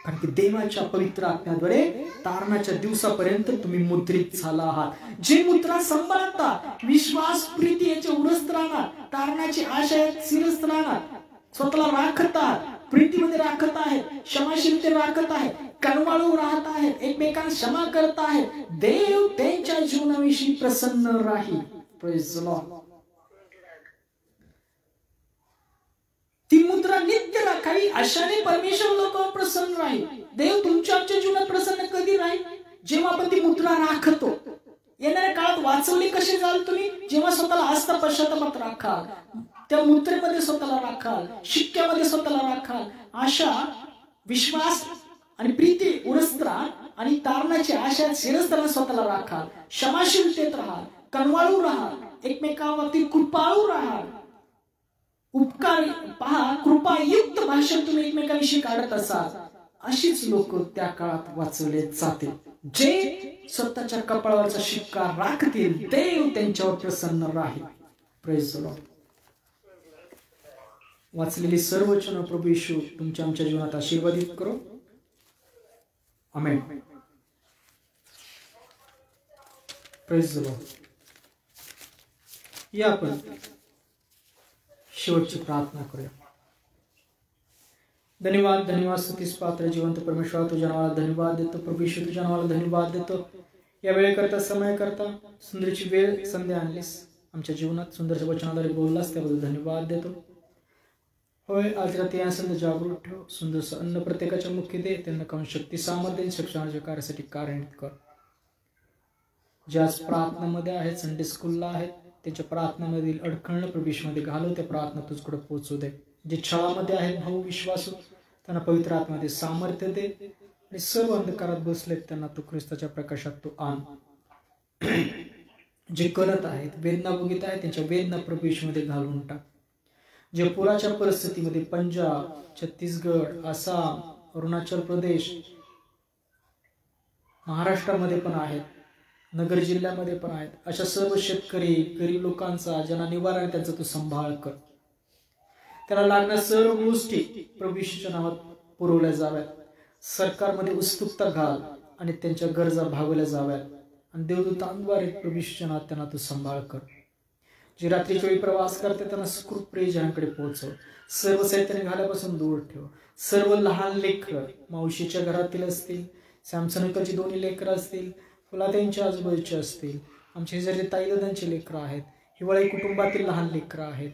कारण की देवाच्या पवित्र आत्म्याद्वारे तारणाच्या दिवसापर्यंत तुम्ही मुद्रित झाला आहात. जे मुद्रा सांभाळता, विश्वास, प्रीती याच्या उरस्त राहणार, तारणाची आशा शिरस्त राहणार, स्वतःला राखतात, प्रीतीमध्ये राखत आहेत, क्षमाशीलते राखत आहेत, कणवाळू राहत आहेत, एकमेकांना क्षमा करत आहेत, देव त्यांच्या जीवनाविषयी प्रसन्न राहील. Praise the Lord. ती मुद्रा नित्य राखावी, अशाने परमेश्वर लोकांवर प्रसन्न राहील. देव तुमच्या आमच्या जीवनात प्रसन्न कधी राहील? जेव्हा आपण ती मुद्रा राखतो. येणाऱ्या काळात वाचवली कशी जाल तुम्ही? जेव्हा स्वतःला आस्था पश्चातापात राखाल, त्या मुद्रेमध्ये स्वतःला राखाल, शिक्क्यामध्ये स्वतःला राखाल, आशा, विश्वास आणि प्रीती उरस्त राहाल आणि तारणाची आशा शिरस्ताना स्वतःला राखाल, क्षमाशीलतेत राहाल, कणवाळू राहाल, एकमेकांवरती कृपाळू राहाल, उपकार पहा, कृपायुक्त भाषण तुम्ही एकमेकांविषयी काढत असाल, अशीच लोक त्या काळात वाचवले जातील. जे स्वतःच्या कपाळावरचा शिक्का राखतील, देव त्यांच्यावर प्रसन्न राहील. Praise the Lord. वाचलेली सर्व वचन प्रभू येशू तुमच्या आमच्या जीवनात आशीर्वादित करो. आमेन. Praise the Lord. या आपण शेवटची प्रार्थना करूया. धन्यवाद, धन्यवाद, स्तुतीस पात्र जिवंत परमेश्वर, तुझ्या नावाला धन्यवाद देतो. प्रभू येशू तुझ्या नावाला धन्यवाद देतो. या वेळेकरता, समय करता सुंदरची वेळ संध्या आणलीस आमच्या जीवनात, सुंदरच्या वचनाद्वारे बोललास, त्याबद्दल धन्यवाद देतो. होय, आज रात्री या संत जागृत ठेव, सुंदरचं अन्न प्रत्येकाच्या मुखी दे, त्यांना काऊन शक्ती सामर्थ्य शिक्षणाच्या कार्यासाठी कार्यान्वित कर. जे आज प्रार्थनामध्ये आहेत, संडे स्कूलला आहेत, त्यांच्या प्रार्थनामधील अडखळणं प्रवेशमध्ये घालव, त्या प्रार्थना तुझकडे पोहोचू दे. जे छळामध्ये आहेत भाऊ विश्वासू, त्यांना पवित्र आत्म्यामध्ये सामर्थ्य दे आणि सर्व अंधकारात बसलेत त्यांना तू ख्रिस्ताच्या प्रकाशात तू आण. जे करत आहेत, वेदना भोगीत आहेत, त्यांच्या वेदना प्रवेशमध्ये घालून टाक. जे पुराच्या परिस्थितीमध्ये पंजाब, छत्तीसगड, आसाम, अरुणाचल प्रदेश, महाराष्ट्रामध्ये पण आहेत, नगर जिल्ह्यामध्ये पण आहेत, अशा सर्व शेतकरी, गरीब लोकांचा ज्यांना निवारा आहे त्यांचा तू सांभाळ कर. त्याला लागणाऱ्या सर्व गोष्टी प्रभू येशूच्या नावात पुरवल्या जाव्यात. सरकारमध्ये उत्सुकता घाल आणि त्यांच्या गरजा भागवल्या जाव्यात आणि देवदूतांद्वारे प्रभू येशूच्या नावात त्यांना तू सांभाळ कर. जे रात्रीच्या वेळी प्रवास करते त्यांना सुखरूप प्रियजनांकडे पोहोचव. सर्व सैतानी घाल्यापासून दूर ठेव. सर्व लहान लेकरं मावशीच्या घरातील असतील, सॅमसनकरची दोन्ही लेकरं असतील, फुला त्यांच्या आजूबाजूचे असतील, आमच्या शेजारी ताईदादांची लेकरं आहेत, हिवाळी कुटुंबातील लहान लेकरं आहेत,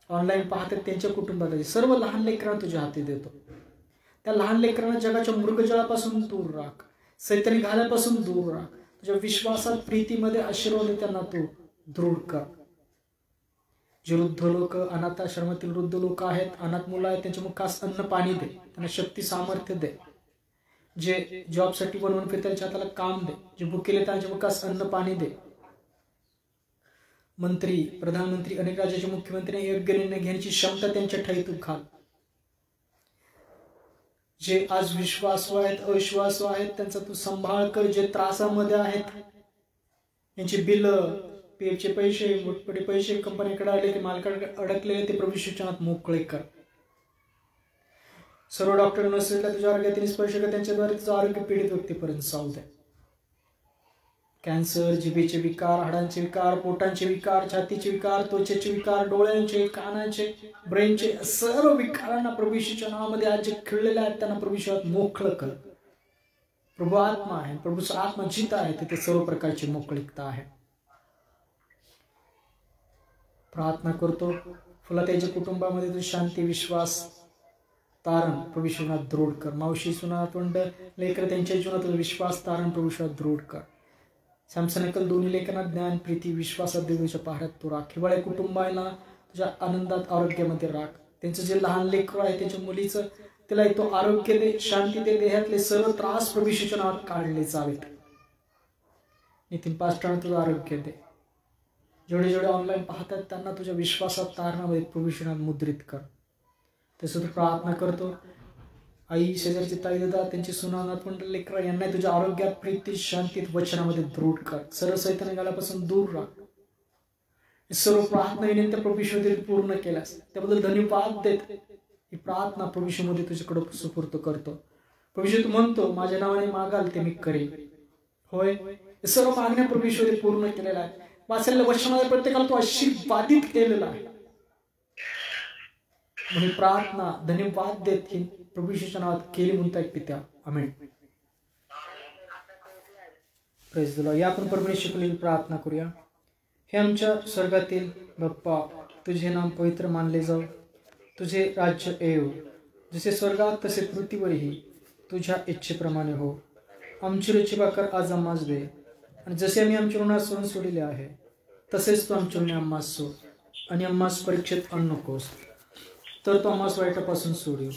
ऑनलाईन पाहतात त्यांच्या कुटुंबातील सर्व लहान लेकरांना तुझ्या हाती देतो. त्या लहान लेकरांना जगाच्या मृगजळापासून दूर राख, सैतानी घाल्यापासून दूर राख. तुझ्या विश्वासात, प्रीतीमध्ये आशीर्वाद त्यांना तू दृढ कर. जे वृद्ध लोक, अनाथाश्रमातील वृद्ध लोक आहेत, अनाथ मुलं आहेत, त्यांच्या मुखास अन्न पाणी दे, त्यांना शक्ती सामर्थ्य दे. जे जॉबसाठी बनवून फिरतात त्यांच्या हाताला काम दे. जे भुकेले त्यांच्या मुखास अन्न पाणी दे. मंत्री, प्रधानमंत्री, अनेक राज्याचे मुख्यमंत्री योग्य निर्णय घेण्याची क्षमता त्यांच्या ठाई तू घाल. जे आज विश्वासू आहेत, अविश्वासू आहेत, त्यांचा तू सांभाळ कर. जे त्रासामध्ये आहेत, यांची बिल, पीएफचे पैसे, मोठमोठे पैसे कंपनीकडे आले की मालकाकडे अडकलेले, ते प्रभू सूचनात मोकळे कर. सर्व डॉक्टर नर्सेसला तुझ्या आरोग्यातील स्पर्श कर, त्यांच्याद्वारे तुझं आरोग्य पीडित व्यक्तीपर्यंत जाऊ दे. कॅन्सर, जिभेचे विकार, हाडांचे विकार, पोटांचे विकार, छातीचे विकार, त्वचेचे विकार, डोळ्यांचे, कानाचे, ब्रेनचे, सर्व विकारांना प्रभू येशूच्या नावामध्ये आज जे खिळलेले आहेत त्यांना प्रभू येशूत मोकळं कर. प्रभू आत्मा आहे, प्रभूचा आत्मा जिता आहे, तिथे सर्व प्रकारची मोकळीकता आहे. प्रार्थना करतो फुला त्याच्या कुटुंबामध्ये तू शांती, विश्वास, तारण प्रभू येशूनात दृढ कर. मावशी, सुना, तोंड, लेकर त्यांच्या जीवनात विश्वास, तारण प्रभू येशूनात दृढ कर. सॅमसन एकल दोन्ही लेखनात ज्ञान, प्रीती, विश्वासात देवाच्या पहाऱ्यात तू राख. हिवाळ्या कुटुंबाला तुझ्या आनंदात, आरोग्यामध्ये राख. त्यांचं जे लहान लेकर आहे, त्याच्या मुलीचं, तिला तो आरोग्य दे, शांती दे. देहातले सर्व त्रास प्रभू येशूच्या नावात काढले जावेत. नितीन पास्टरांना तुझं आरोग्य दे. जेवढे जेवढे ऑनलाईन पाहतात त्यांना तुझ्या विश्वासात, तारणामध्ये प्रभू येशूच्या नावात मुद्रित कर. तसं तू प्रार्थना करतो आई, शेजारची ताई, दादा, त्यांची सुना, पण लेकरं, यांना तुझ्या आरोग्यात, प्रीती, शांतीत, वचनामध्ये दृढ कर. सर्व सैतानी गालापासून दूर राख. सर्व प्रार्थना विनंती प्रभू येशूमध्ये पूर्ण केल्यास त्याबद्दल धन्यवाद देत ही प्रार्थना प्रभू येशूमध्ये तुझ्याकडे सुपूर्द करतो. प्रभू येशू, तू म्हणतो माझ्या नावाने मागाल ते मी करेन. होय, सर्व मागण्या प्रभू येशूमध्ये पूर्ण केलेल्या आहेत. वाचलेल्या वचनामध्ये प्रत्येकाला तो आशीर्वादित केलेला आहे. म्हणून प्रार्थना धन्यवाद देत ही प्रभू येशूच्या नावात केली म्हणता पित्या. आमेन. Praise the Lord. या आपण परमेश्वराची प्रार्थना करूया. हे आमच्या स्वर्गातील बाप्पा, तुझे नाम पवित्र मानले जाऊ, तुझे राज्य येऊ, जसे स्वर्गात तसे पृथ्वीवरही तुझ्या इच्छेप्रमाणे हो. आमची रोजची भाकर आज आम्हास दे, आणि जसे आम्ही आमच्या ऋणास सोडून सोडले आहे तसेच तू आमच्या ऋणी आम्हास सोड, आणि आम्हास परीक्षेत आणू नकोस, तर तो आम्हास वाईटापासून सोडू.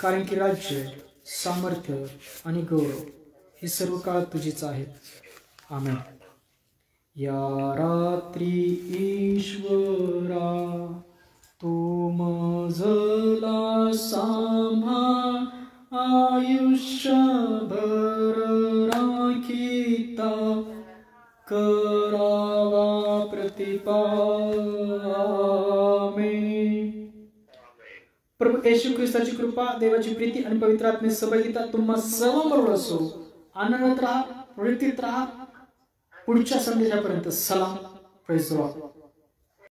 कारण की राज्य, सामर्थ्य आणि गौरव हे सर्व काळ तुझीच आहेत. आमेन. या रात्री ईश्वरा तू मजला सांभाळ, आयुष्यभर राखीता करावा प्रतिपाल. प्रभू येशू ख्रिस्ताची कृपा, देवाची प्रीती आणि पवित्र आत्म्याची सहभागिता तुम्हा सर्वांबरोबर असो. आनंदात राहा, प्रवृत्तीत राहा. पुढच्या संदेशापर्यंत सलाम. Praise the Lord.